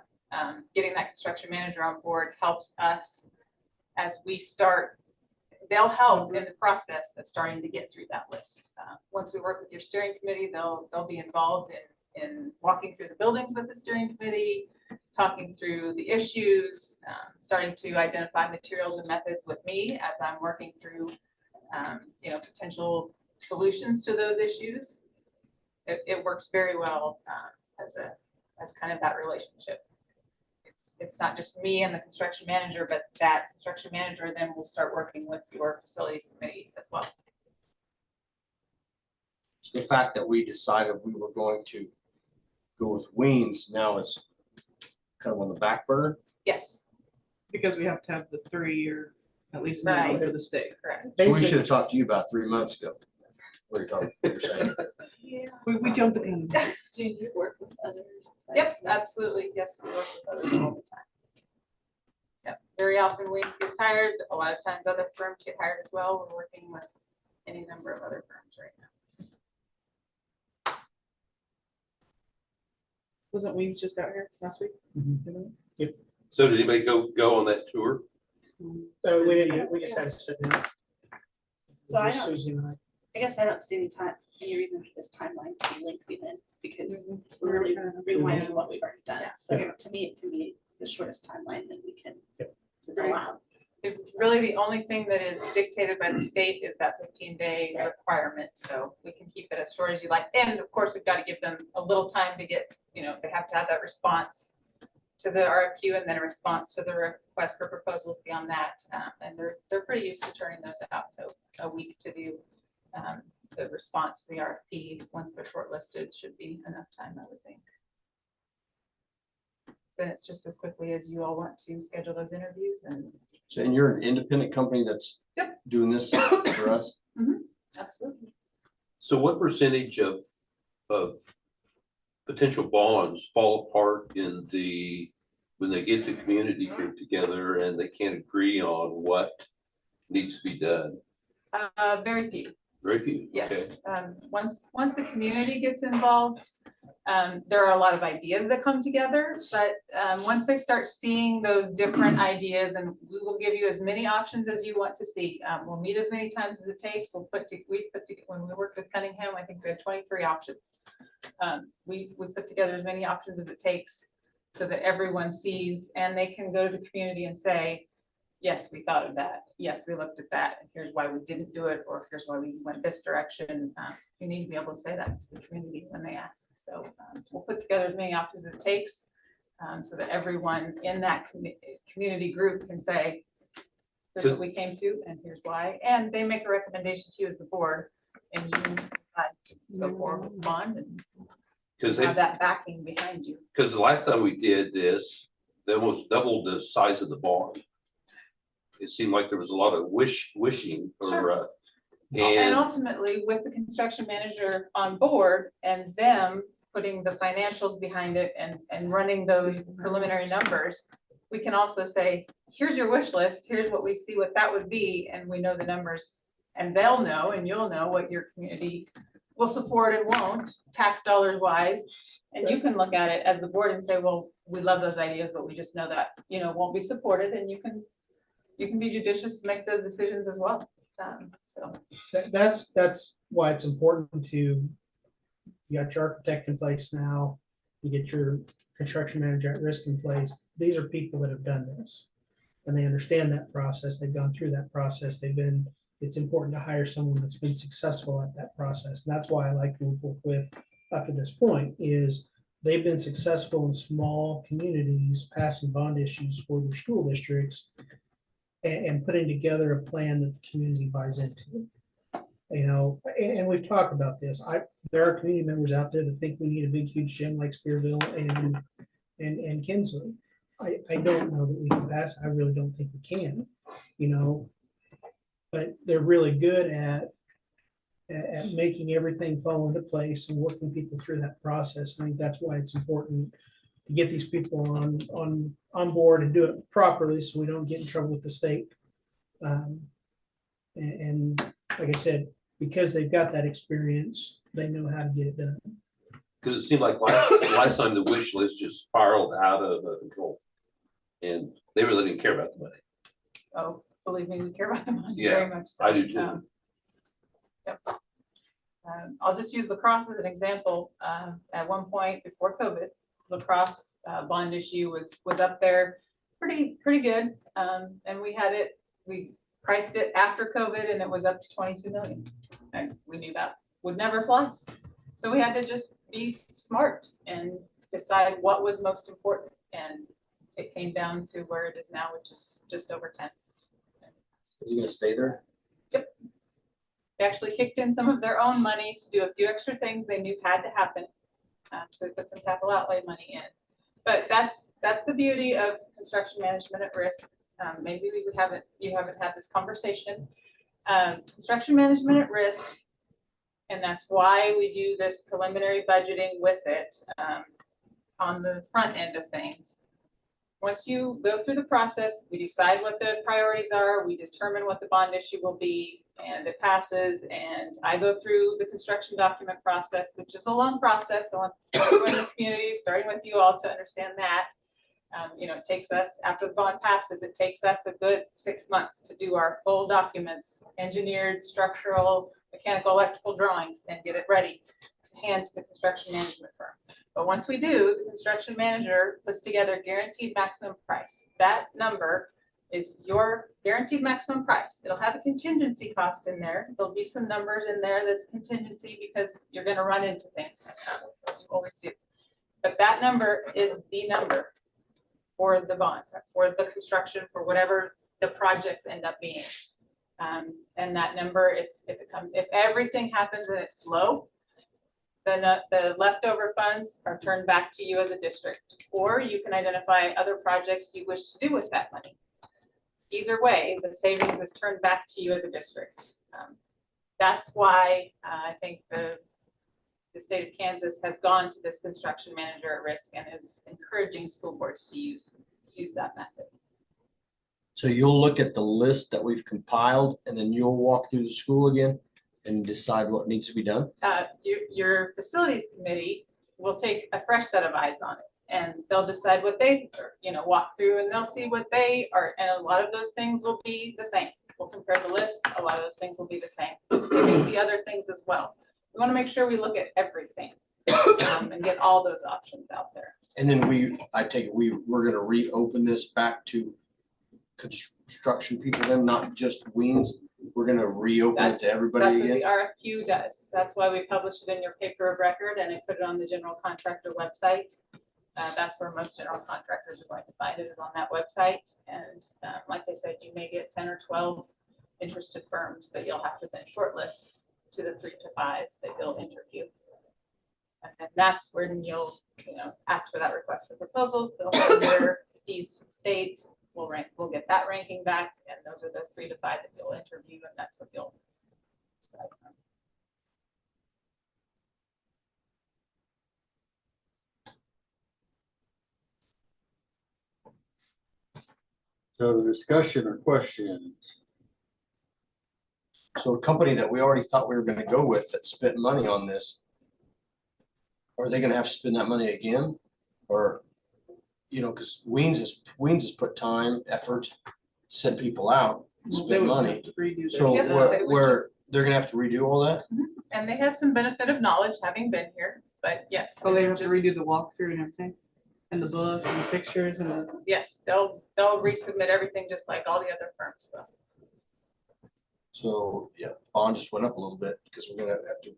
Getting that construction manager on board helps us as we start. They'll help in the process of starting to get through that list. Once we work with your steering committee, they'll be involved in walking through the buildings with the steering committee, talking through the issues, starting to identify materials and methods with me as I'm working through potential solutions to those issues. It works very well as kind of that relationship. It's not just me and the construction manager, but that construction manager then will start working with your facilities committee as well. the fact that we decided we were going to go with Weems now is kind of on the back burner. Yes, Because we have to have the 3-year, at least Right. minimum for the state. correct. We Basically, should have talked to you about 3 months ago. What are you talking, what you're saying? Yeah. We jumped the gun. Do you work with others? Yep, absolutely. Yes, we work with others all the time. Yep, very often Weems gets hired. A lot of times other firms get hired as well. We're working with any number of other firms right now. Wasn't Weems just out here last week? So did anybody go on that tour? we didn't, we just had to sit down. So I Just don't- Susie and I guess I don't see any reason for this timeline to be lengthy then, because Mhm. we're really rewinding what we've already done. So Yeah. to me, it can be the shortest timeline that we can, Yeah. that's allowed. Really, the only thing that is dictated by the state is that 15-day requirement, so we can keep it as short as you like. And of course, we've got to give them a little time to get, they have to have that response to the RFQ and then a response to the request for proposals beyond that. And they're pretty used to turning those out, so a week to do the response to the RFP, once they're shortlisted, should be enough time, I would think. Then it's just as quickly as you all want to schedule those interviews and. So, and you're an independent company that's Yep. doing this for us? Absolutely. So what percentage of potential bonds fall apart when they get the community group together and they can't agree on what needs to be done? Very few. Very few. Okay. Yes, once the community gets involved, there are a lot of ideas that come together, but once they start seeing those different ideas, and we will give you as many options as you want to see. We'll meet as many times as it takes. When we worked with Cunningham, I think we had 23 options. We put together as many options as it takes so that everyone sees and they can go to the community and say, yes, we thought of that. Yes, we looked at that. And here's why we didn't do it, or here's why we went this direction. You need to be able to say that to the community when they ask. So we'll put together as many options as it takes so that everyone in that community group can say, here's what we came to and here's why. And they make a recommendation to you as the board, and you decide to go forward with the bond and have that backing behind you. Because the last time we did this, they almost doubled the size of the bond. It seemed like there was a lot of wishing or, And and ultimately, with the construction manager on board and them putting the financials behind it and running those preliminary numbers, we can also say, here's your wish list, here's what we see what that would be, and we know the numbers, and they'll know, and you'll know what your community will support and won't, tax dollars wise. And you can look at it as the board and say, well, we love those ideas, but we just know that, won't be supported, and you can be judicious to make those decisions as well. So that's why it's important to, you got your architect in place now, you get your construction manager at risk in place. These are people that have done this and they understand that process. They've gone through that process. They've been it's important to hire someone that's been successful at that process. And that's why I like to work with up to this point is they've been successful in small communities passing bond issues for their school districts and putting together a plan that the community buys into. You know, and we've talked about this. There are community members out there that think we need a big, huge gym like Spearville and Kinsley. I don't know that we can pass. I really don't think we can, you know, but they're really good at making everything fall into place and working people through that process. I think that's why it's important to get these people on board and do it properly so we don't get in trouble with the state. And like I said, because they've got that experience, they know how to get it done. Because it seemed like last time the wish list just spiraled out of control. And they really didn't care about the money. Oh, believe me, we care about the money Yeah, very much. So. I do too. Yep. I'll just use lacrosse as an example. At one point before COVID, lacrosse bond issue was up there pretty good. And we priced it after COVID and it was up to 22 million. And we knew that would never fly. So we had to just be smart and decide what was most important. And it came down to where it is now, which is just over 10. Is he gonna stay there? Yep. They actually kicked in some of their own money to do a few extra things they knew had to happen. So they put some capital outlay money in. But that's the beauty of construction management at risk. Maybe you haven't had this conversation. Construction management at risk, and that's why we do this preliminary budgeting with it on the front end of things. Once you go through the process, we decide what the priorities are, we determine what the bond issue will be, and it passes, and I go through the construction document process, which is a long process. I want everyone in the community, starting with you all, to understand that. You know, it takes us, after the bond passes, it takes us a good 6 months to do our full documents, engineered, structural, mechanical, electrical drawings, and get it ready to hand to the construction management firm. But once we do, the construction manager puts together guaranteed maximum price. That number is your guaranteed maximum price. It'll have a contingency cost in there. There'll be some numbers in there that's contingency because you're going to run into things. You always do. But that number is the number for the bond, for the construction, for whatever the projects end up being. And that number, if everything happens and it's low, then the leftover funds are turned back to you as a district, or you can identify other projects you wish to do with that money. Either way, the savings is turned back to you as a district. That's why I think the state of Kansas has gone to this construction manager at risk and is encouraging school boards to use that method. So you'll look at the list that we've compiled and then you'll walk through the school again and decide what needs to be done? Your facilities committee will take a fresh set of eyes on it, and they'll decide what they, walk through, and they'll see what they are, and a lot of those things will be the same. We'll compare the list, a lot of those things will be the same. They may see other things as well. We want to make sure we look at everything and get all those options out there. And then I take it we're going to reopen this back to construction people, then not just Weens. We're going to reopen it to everybody again. That's what the RFQ does. That's why we publish it in your paper of record and I put it on the general contractor website. That's where most general contractors are going to find it, is on that website. And like I said, you may get 10 or 12 interested firms that you'll have to then shortlist to the 3 to 5 that you'll interview. And that's when you'll ask for that request for proposals. They'll send their fees to the state. We'll get that ranking back, and those are the 3 to 5 that you'll interview, and that's what you'll decide from. So the discussion or questions? So a company that we already thought we were going to go with that spent money on this, are they going to have to spend that money again? Or, because Weens has put time, effort, sent people out, They spent would money. have to redo their So Yep, stuff. where they're going to have to redo all that? And they have some benefit of knowledge having been here, but yes. Oh, they have to just- redo the walkthrough and everything, and the book and the pictures and the. Yes, they'll resubmit everything just like all the other firms will. So, yeah, bond just went up a little bit because we're gonna have to,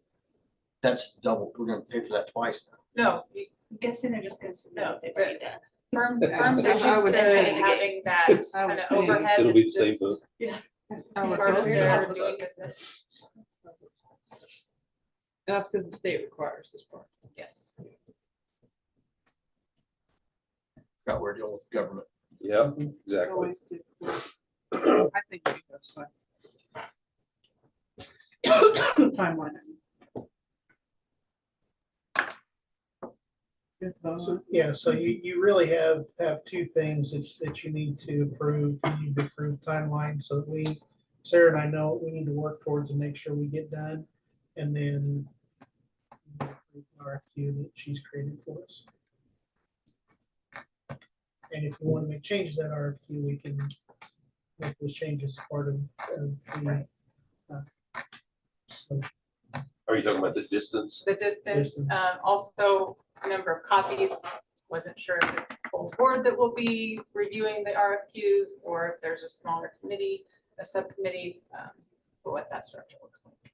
that's double, we're gonna pay for that twice now. No, I'm guessing they're just gonna submit No, what they've already done. firms are I just would think- having that I would kind of think overhead. It'll be It's the same just- book. Yeah. I would Part of think. their doing business. That's because the state requires this part. Yes. Got we're dealing with government. Yeah, exactly. Always do. I think that's fine. Timeline. Good So, thought. yeah, so you really have two things that you need to approve. You need to approve timeline so that Sarah and I know what we need to work towards and make sure we get done. And then RFQ that she's created for us. And if you want to make changes to that RFQ, we can make those changes as part of the. Are you talking about the distance? The distance, Distance. Also number of copies. Wasn't sure if it's the full board that will be reviewing the RFQs or if there's a smaller committee, a subcommittee, for what that structure looks like.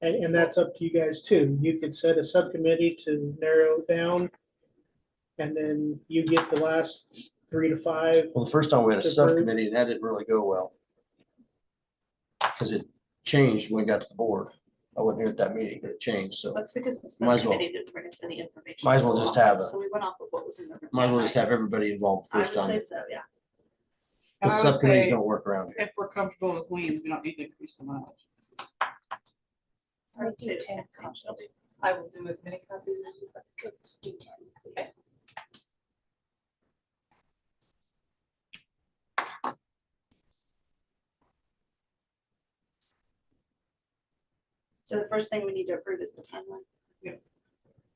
And that's up to you guys too. You could set a subcommittee to narrow it down. And then you get the last 3 to 5. Well, the first time we had a To approve. subcommittee, and that didn't really go well. Because it changed when we got to the board. I wasn't here at that meeting, but it changed, so That's because the Might as well. subcommittee didn't bring us any information. Might as well just have it. So we went off of what was in the. might as well just have everybody involved I first would time. say so, yeah. And Because I would subcommittees say don't work around here. if we're comfortable with liens, we don't need to increase the mileage. I would say 10 copies. I will do as many copies as you like. Let's do 10. Okay. So the first thing we need to approve is the timeline. Yeah.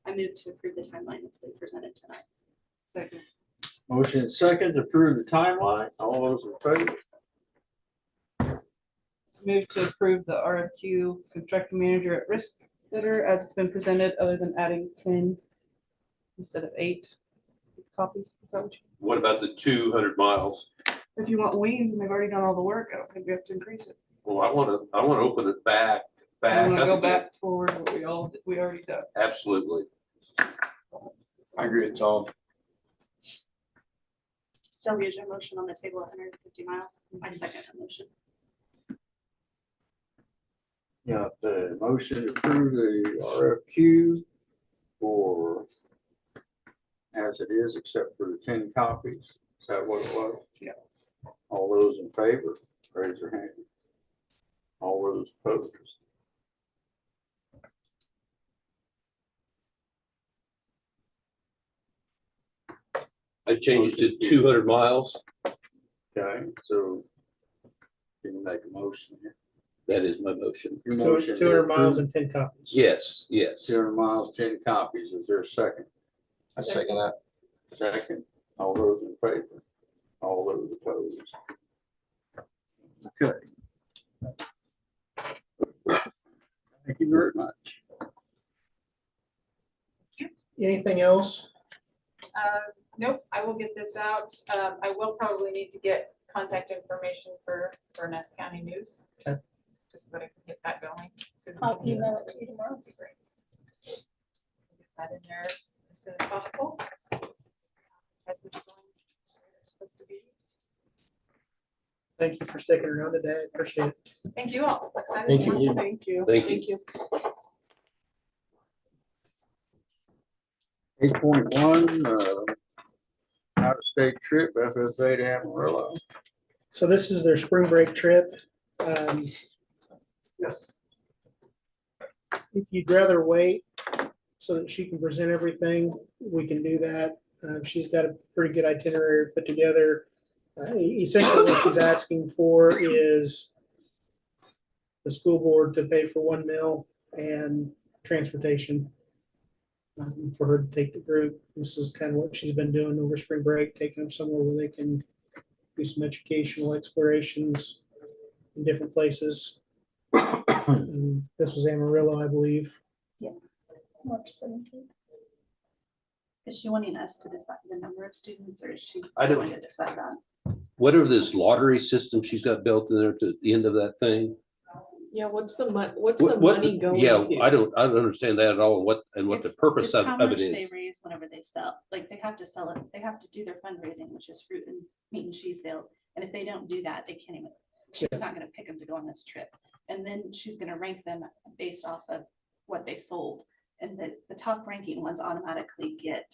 I move to approve the timeline that's been presented tonight. Second. Motion second to approve the timeline. All those in favor? Move to approve the RFQ construction manager at risk bidder as it's been presented, other than adding 10 instead of 8 copies. Is that what you? What about the 200 miles? If you want liens and they've already done all the work, I don't think we have to increase it. Well, I want to open it back I want to up go again. back forward what we already done. Absolutely. I agree with Tom. Sylvia, is your motion on the table 150 miles? I second the motion. Got the motion to approve the RFQ for as it is, except for the 10 copies. Is that what it was? Yeah. All those in favor, raise your hand. All those opposed. I changed it to 200 miles. Okay, so can you make a motion here? That is my motion. Your motion to 200 miles approve and 10 copies. Yes, yes. 200 miles, 10 copies. Is there a second? I second that. Second. All those in favor? All those opposed? Okay. Thank you very much. Anything else? Nope, I will get this out. I will probably need to get contact information for Ness County News. Okay. Just so that I can get that going. So that I'll we can- email it to you tomorrow. That'd be great. Get that in there as soon as possible. As it's going, where it's supposed to be. Thank you for sticking around today. I appreciate it. Thank you all. Excited. Thank you. to- Thank you. Thank you. 8.1, out-of-state trip, FSA to Amarillo. So this is their spring break trip. Yes. If you'd rather wait so that she can present everything, we can do that. She's got a pretty good itinerary put together. Essentially what she's asking for is the school board to pay for 1 meal and transportation for her to take the group. This is kind of what she's been doing over spring break, taking them somewhere where they can do some educational explorations in different places. This was Amarillo, I believe. March 17th. Is she wanting us to decide the number of students or is she I don't- going to decide that? whatever this lottery system she's got built in there to the end of that thing. Yeah, what's the money going Yeah, to? I don't understand that at all, and what the It's- purpose it's of how it much They is. raise whenever they sell, like they have to sell it, they have to do their fundraising, which is fruit and meat and cheese sales. And if they don't do that, they can't even, she's not gonna pick them to go on this trip. And then she's gonna rank them based off of what they sold. And the top ranking ones automatically get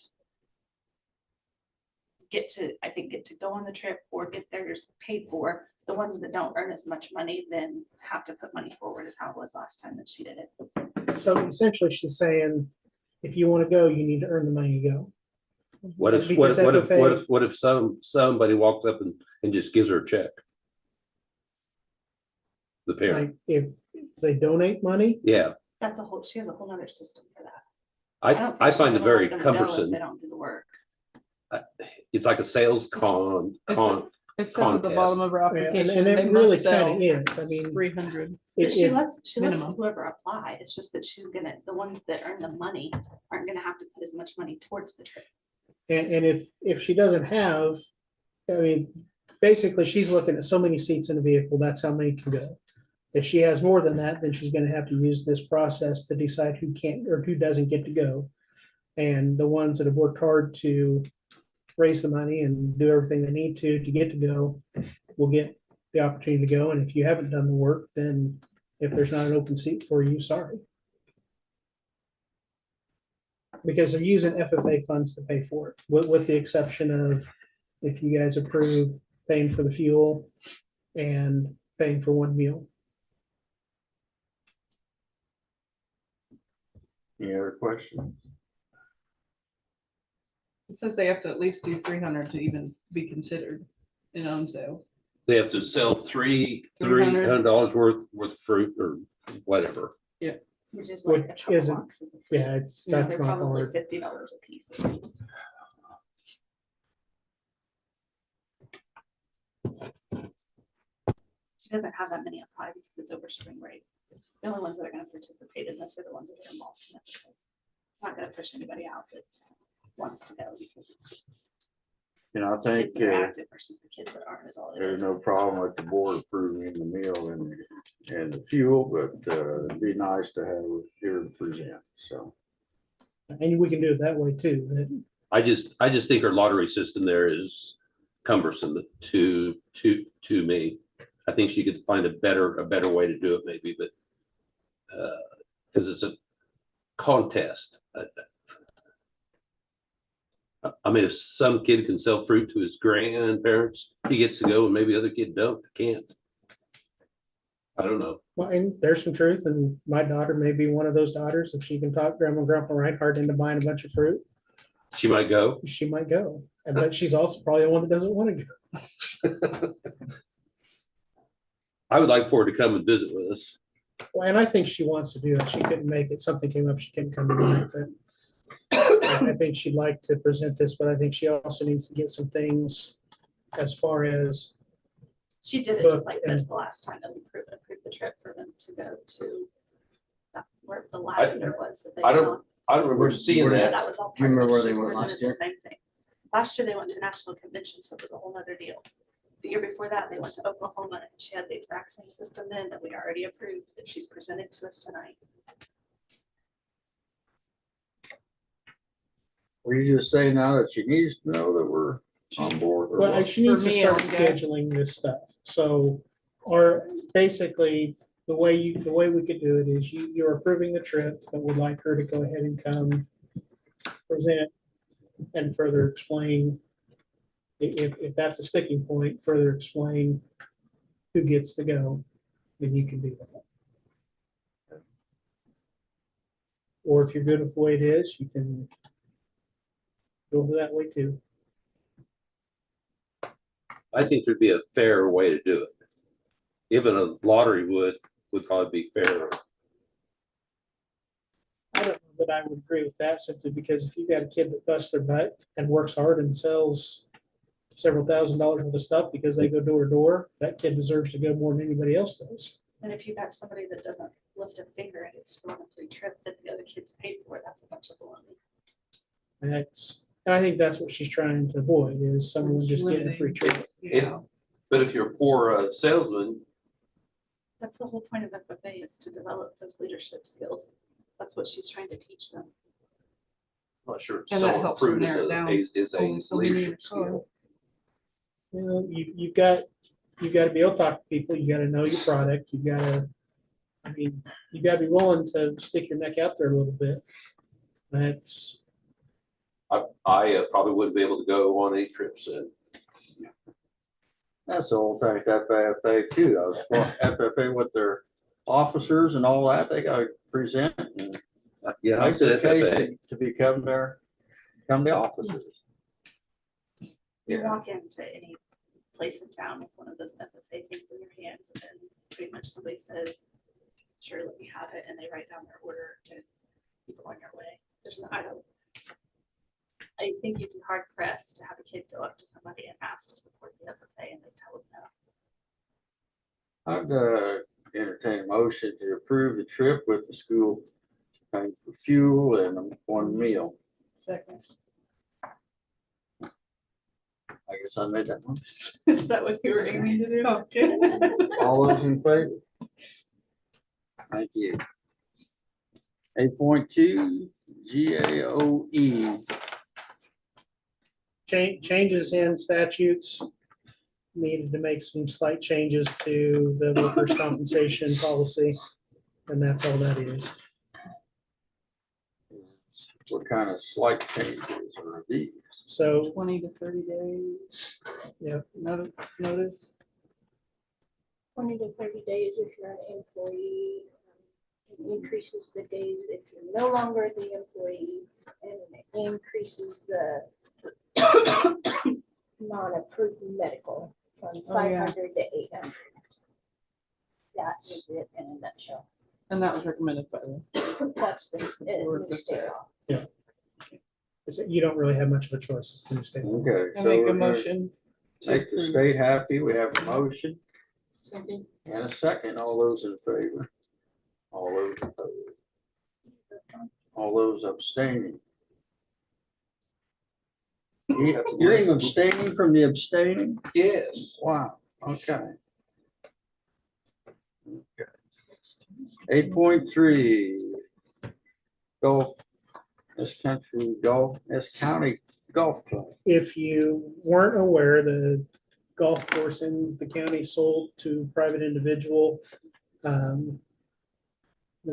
to, I think, get to go on the trip or get theirs paid for. The ones that don't earn as much money then have to put money forward, is how it was last time that she did it. So essentially, she's saying, if you want to go, you need to earn the money to go. What if, Because what if somebody walks up and just gives her a check? The parent, Like, if they donate money, yeah, That's a whole, she has a whole nother system for that. don't think I she's find it gonna let very them go if cumbersome. They don't do the work. It's like a sales It says at the bottom of her and application, it they really must sell kind of is. I mean, 300. But she it- lets minimum. whoever apply. It's just that she's gonna, the ones that earn the money aren't gonna have to put as much money towards the trip. and if she doesn't have, I mean, basically, she's looking at so many seats in the vehicle, that's how many can go. If she has more than that, then she's gonna have to use this process to decide who can't or who doesn't get to go. And the ones that have worked hard to raise the money and do everything they need to get to go will get the opportunity to go. And if you haven't done the work, then if there's not an open seat for you, sorry. Because they're using FFA funds to pay for it, with the exception of if you guys approve paying for the fuel and paying for one meal. Any other questions? It says they have to at least do 300 to even be considered in own sales. they have to sell $300 $300 worth of fruit or whatever. Which is like a Which couple isn't- boxes of. Yeah, They're that's not probably hard. $50 a piece at least. She doesn't have that many apply because it's over spring break. The only ones that are gonna participate in this are the ones that are involved in it. It's not gonna push anybody out that wants to go because it's And I kids think that are active versus the kids that aren't is all it there's is. no problem with the board approving the meal and the fuel, but it'd be nice to have here to present, so. And we can do it that way too, that I just think our lottery system there is cumbersome to me. I think she could find a better way to do it maybe, but because it's a contest. I mean, if some kid can sell fruit to his grandparents, he gets to go, and maybe other kid can't. I don't know. well, and there's some truth, and my daughter may be one of those daughters, if she can talk Grandma and Grandpa Reinhardt into buying a bunch of fruit, She might go. she might go. But she's also probably the one that doesn't want to go. I would like for her to come and visit with us. Well, and I think she wants to do that. She couldn't make it. Something came up. She couldn't come tonight, but I think she'd like to present this, but I think she also needs to get some things as far as, She did it But- just like this the last time that we approved the trip for them to go to where the lavender was. That they I don't- went on. I don't remember seeing Yeah, that. that was all. Do you part of remember it. where they She's went last presented the Same thing. Last year they went to national convention, so it was a whole nother deal. The year before that, they went to Oklahoma and she had the exact same system then that we already approved that she's presented to us tonight. Were you just saying now that she needs to know that we're on board? or well, what? she needs to me, start I would go. scheduling this stuff. So, or basically, the way we could do it is you're approving the trip, but would like her to go ahead and come present and further explain, if that's a sticking point, further explain who gets to go, then you can do that. Or if you're good with the way it is, you can go that way too. I think there'd be a fair way to do it. Even a lottery would probably be fair. I don't know that I would agree with that, simply because if you've got a kid that busts their butt and works hard and sells several $1,000s worth of stuff because they go door to door, that kid deserves to go more than anybody else does. And if you got somebody that doesn't lift a finger and it's on a free trip that the other kids paid for, that's a bunch of baloney. And that's, And I think that's what she's trying to avoid is someone just getting a free trip. Yeah. But if you're a poor salesman, That's the whole point of FFA is to develop those leadership skills. That's what she's trying to teach them. I'm not sure And that selling helps fruit narrow it down. is a Only so many in leadership a car. skill. You know, you've got to be able to talk to people. You got to know your product. You got to, I mean, you got to be willing to stick your neck out there a little bit. That's, I probably wouldn't be able to go on any trips. That's the whole thing with FFA too. I was for FFA with their officers and all that. They gotta present and Yeah, I make their said case FFA. to become the officers. You walk into any place in town with one of those FFA things in your hands, and then pretty much somebody says, sure, let me have it, and they write down their order and you go on your way. There's no, I think you'd be hard pressed to have a kid go up to somebody and ask to support the FFA and they tell them no. I'd entertain a motion to approve the trip with the school paying for fuel and one meal. Second. I guess I made that one. Is that what you were aiming to do? Okay. All those in favor? Thank you. 8.2 GAOE. changes in statutes. Needed to make some slight changes to the workers' compensation policy, and that's all that is. What kind of slight changes are these? So, 20 to 30 days. Yep. Notice. 20 to 30 days if you're an employee. It increases the days if you're no longer the employee, and it increases the non-approved medical from 500 to 800. That is it in a nutshell. And that was recommended by the. That's the new state law. you don't really have much of a choice. It's the new state law. Okay. I so make we're a gonna motion. to Make the approve. state happy. We have a motion Second. and a second. All those in favor? All those opposed? All those abstaining? You're even abstaining from the abstaining? Yes. Wow, okay. 8.3 Gulf, this county golf club. If you weren't aware, the golf course in the county sold to private individual. The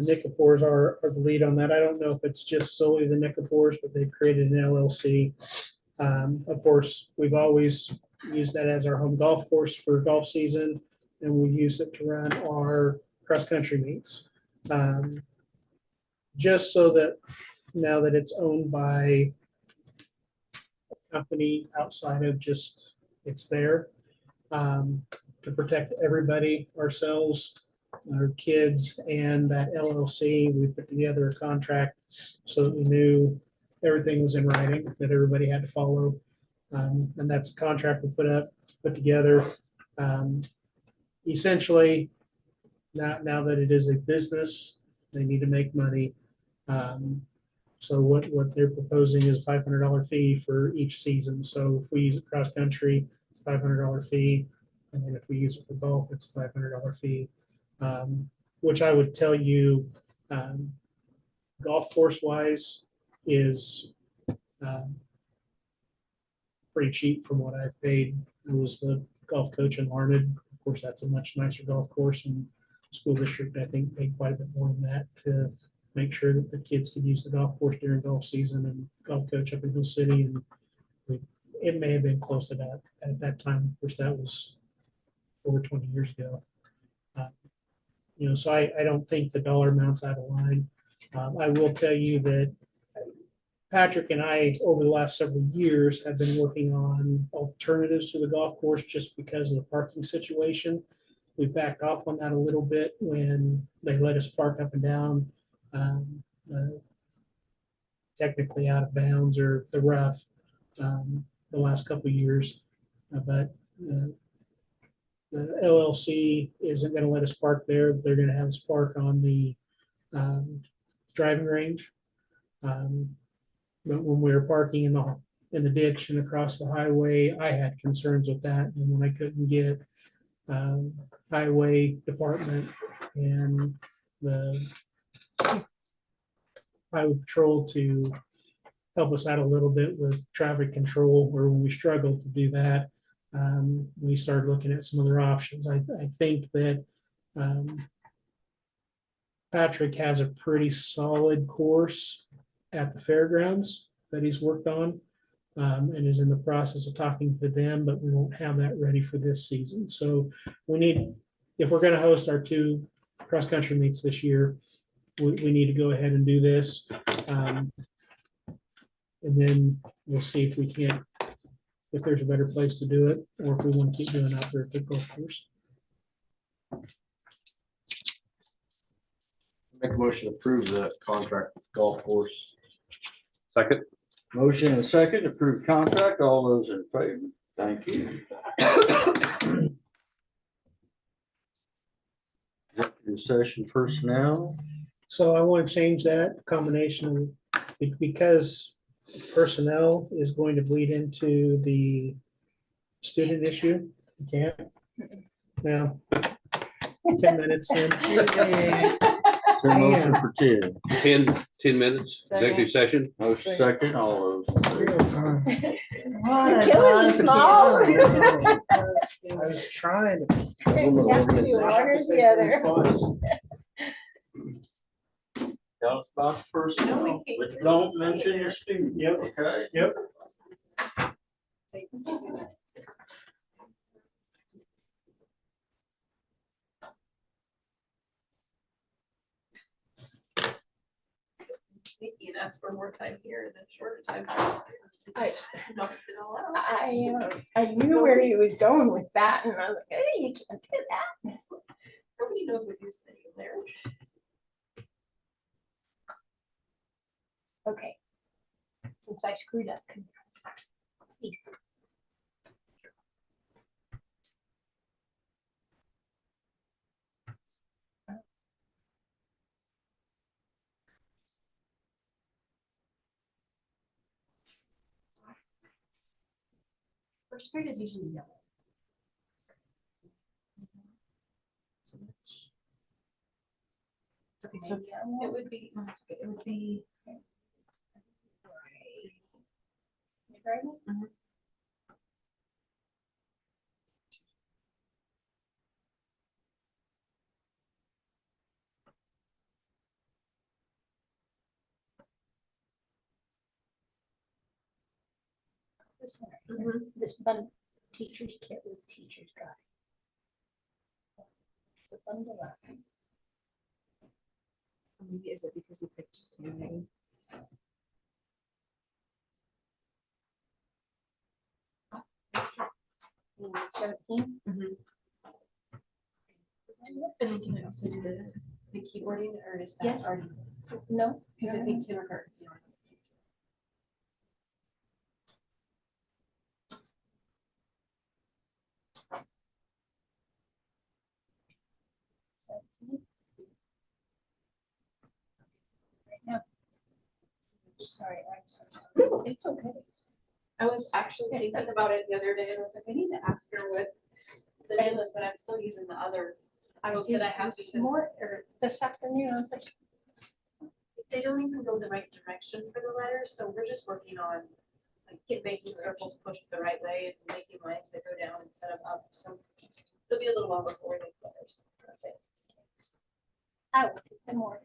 Nicopors are the lead on that. I don't know if it's just solely the Nicopors, but they've created an LLC. Of course, we've always used that as our home golf course for golf season, and we use it to run our cross-country meets. Just so that now that it's owned by a company outside of just, it's there, to protect everybody, ourselves, our kids, and that LLC, we put together a contract so that we knew everything was in writing, that everybody had to follow. And that's a contract we put together. Essentially, now that it is a business, they need to make money. So what they're proposing is $500 fee for each season. So if we use it cross country, it's $500 fee. And then if we use it for golf, it's a $500 fee. Which I would tell you, golf course wise is pretty cheap from what I've paid. I was the golf coach in Larned. Of course, that's a much nicer golf course, and school district, I think, paid quite a bit more than that to make sure that the kids could use the golf course during golf season, and golf coach up in Hill City. And it may have been close to that at that time. Of course, that was over 20 years ago. So I don't think the dollar amount's out of line. I will tell you that Patrick and I, over the last several years, have been working on alternatives to the golf course just because of the parking situation. We backed off on that a little bit when they let us park up and down, technically out of bounds or the rough, the last couple of years. But the LLC isn't going to let us park there. They're going to have us park on the driving range. But when we were parking in the in the ditch and across the highway, I had concerns with that. And when I couldn't get highway department and the highway patrol to help us out a little bit with traffic control, or when we struggled to do that, we started looking at some other options. I think that Patrick has a pretty solid course at the fairgrounds that he's worked on, and is in the process of talking to them, but we won't have that ready for this season. So we need, if we're gonna host our 2 cross-country meets this year, we need to go ahead and do this. And then we'll see if we can't, if there's a better place to do it, or if we want to keep doing it out there at the golf course. Make a motion to approve the contract with golf course. Second, Motion and second to approve contract. All those in favor? Thank you. Executive session personnel. So I want to change that combination of, because personnel is going to bleed into the student issue. You can't. Now, 10 minutes then. Is there a motion for 10? 10 minutes, executive session. Motion second, all those. in favor? What a Killing me small. I was trying to. You have to do one or the other. Tell us about the personnel, but don't mention your student. Yep. Okay? Yep. Sneaky and ask for more time here and then shorter time. I knew where he was going with that, and I was like, hey, you can't do that. Nobody knows what you're saying there. Okay. Since I screwed up. Peace. First grade is usually yellow. Okay, so it would be, no, it's okay. It would be. Mhm. This one right here. This one, teachers can't with teachers got. The bundle up. Maybe is it because you picked just two, maybe? 17. And then can I also do the keyboarding or is that Yes. already? No. Because I think kindergarten's the only. Right now. Sorry, I'm sorry. It's okay. I was actually thinking about it the other day and I was like, I need to ask her what the deal is, but I'm still using the other. I book did that I have this because more, or this afternoon, I was like, they don't even go the right direction for the letters, so we're just working on like making circles pushed the right way and making lines that go down instead of up. So it'll be a little while before they letters. Okay. I will pick them more.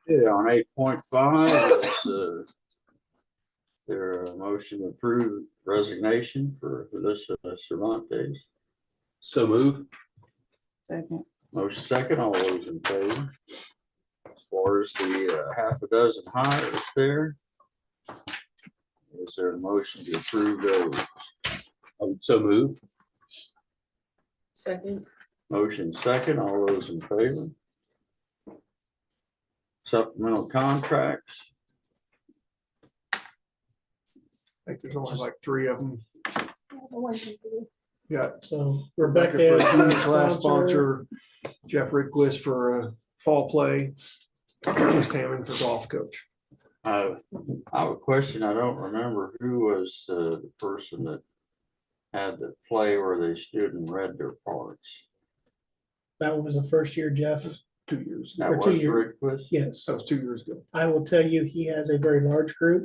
Yeah, on 8.5, there a motion to approve resignation for Alyssa Cervantes. So move. Second. Motion second, all those in favor. As far as the half a dozen hires there, is there a motion to approve those? So move. Second. Motion second, all those in favor. Supplemental contracts, I think there's only like 3 of them. The ones you do. Got So Rebecca Rebecca for is Jean's last sponsor, Jeff Rickquist for fall play, Travis Tammon for golf coach. I have a question, I don't remember who was the person that had the play where they stood and read their parts. That was the first year, Jeff. 2 years. That Or 2 was years. Rickquist? Yes. That was 2 years ago. I will tell you, he has a very large group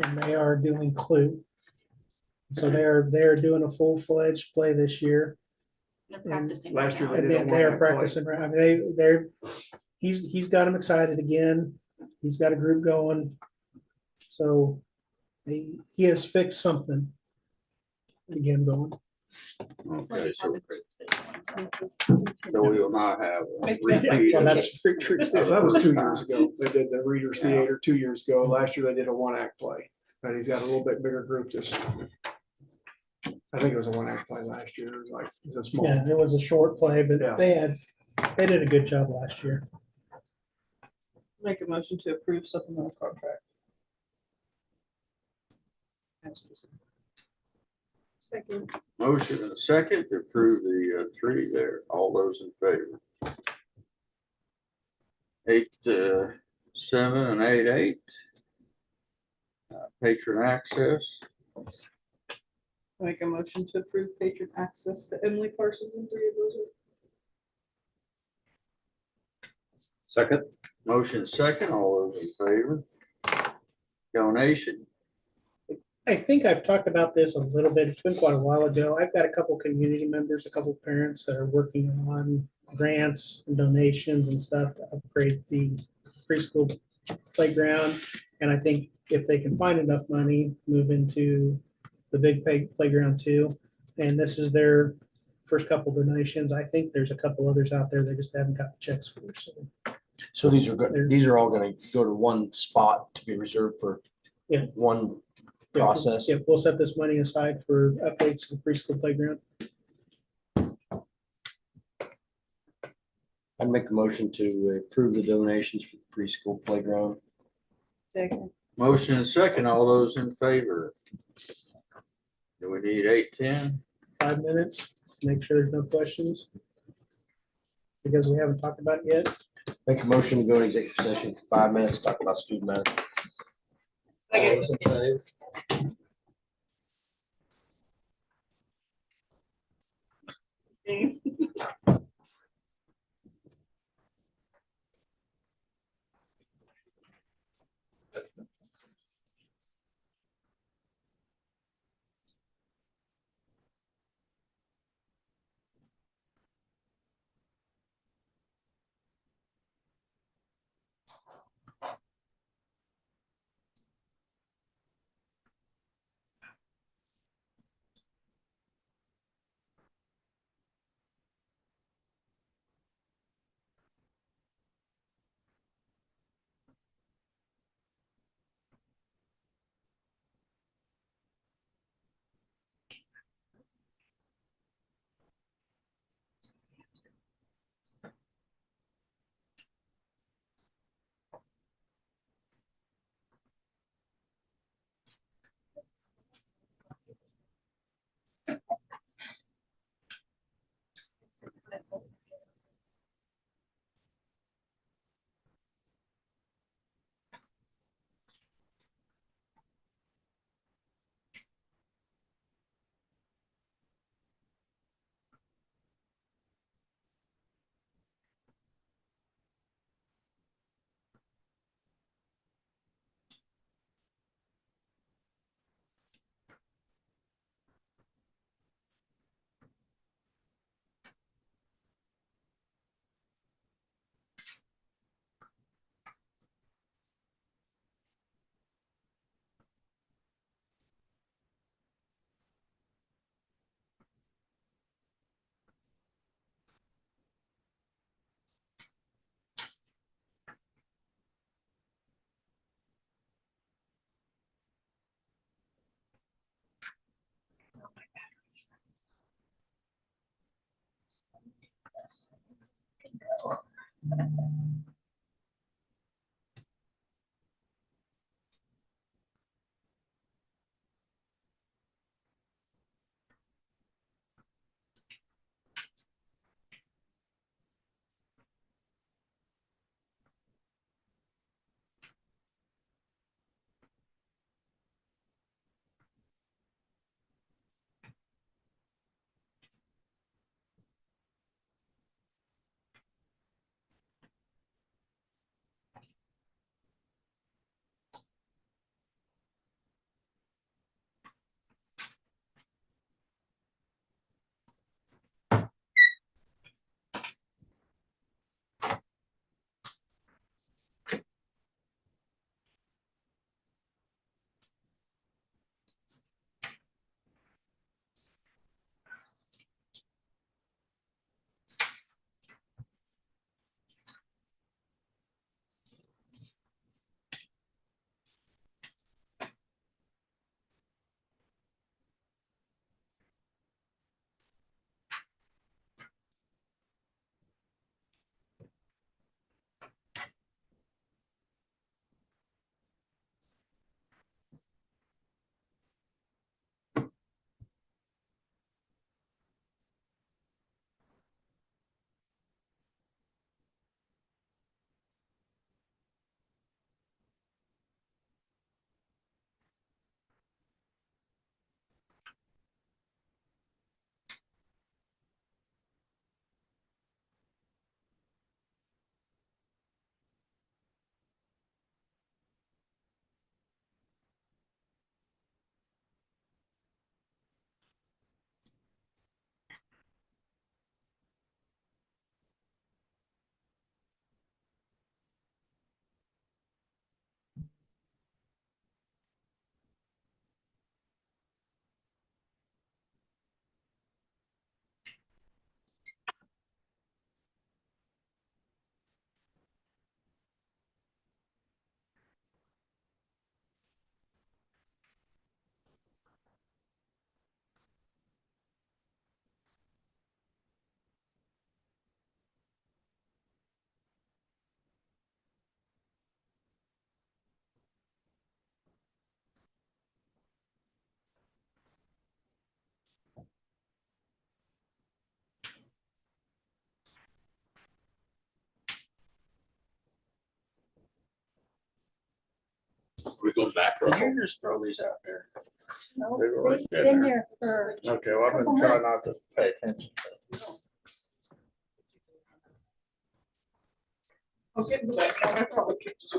and they are doing Clue. So they're doing a full-fledged play this year. They're And practicing last right year now. they And did they, a they are one-act play. practicing, I mean, he's got them excited again. He's got a group going. So he has fixed something to get him going. Okay, so we will not have a repeat. Well, of that's it. true. That was 2 years ago. They did the Reader's Theater 2 years ago. Last year they did a one-act play. And he's got a little bit bigger group this year. I think it was a one-act play last year, like, it was a small. Yeah, it was a short play, but Yeah. they did a good job last year. Make a motion to approve supplemental contract. Second. Motion and a second to approve the 3 there. All those in favor. 8.7 and 8.8. Patron access. Make a motion to approve patron access to Emily Parsons and 3 of those. Second. Motion second, all those in favor. Donation. I think I've talked about this a little bit. It's been quite a while ago. I've got a couple community members, a couple parents that are working on grants and donations and stuff to upgrade the preschool playground. And I think if they can find enough money, move into the big playground too. And this is their first couple donations. I think there's a couple others out there they just haven't got the checks for. So these are good, these are all gonna go to one spot to be reserved for Yeah. one process. Yeah, we'll set this money aside for updates to the preschool playground. I'd make a motion to approve the donations for the preschool playground. Second. Motion and second, all those in favor. Do we need 8.10? 5 minutes, make sure there's no questions. Because we haven't talked about it yet. Make a motion to go into executive session for 5 minutes, talk about student matter. All those in favor? yes. Can go. We're going back for a Can you just throw these out there? No, They've already they've been been there. there for Okay, well, I've Couple been trying months. not to pay attention. I'll get into that. I probably could just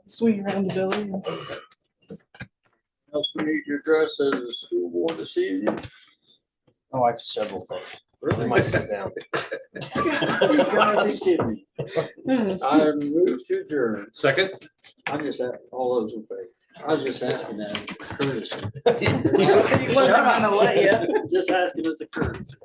swing around the building. Else we need to address as a school board this evening. Oh, I have several things. Really? We might sit down. You gotta be kidding me. I move to adjourn. Second? I just, all those in favor. I was just asking that as a courtesy. He wasn't gonna let you. Just asking as a courtesy.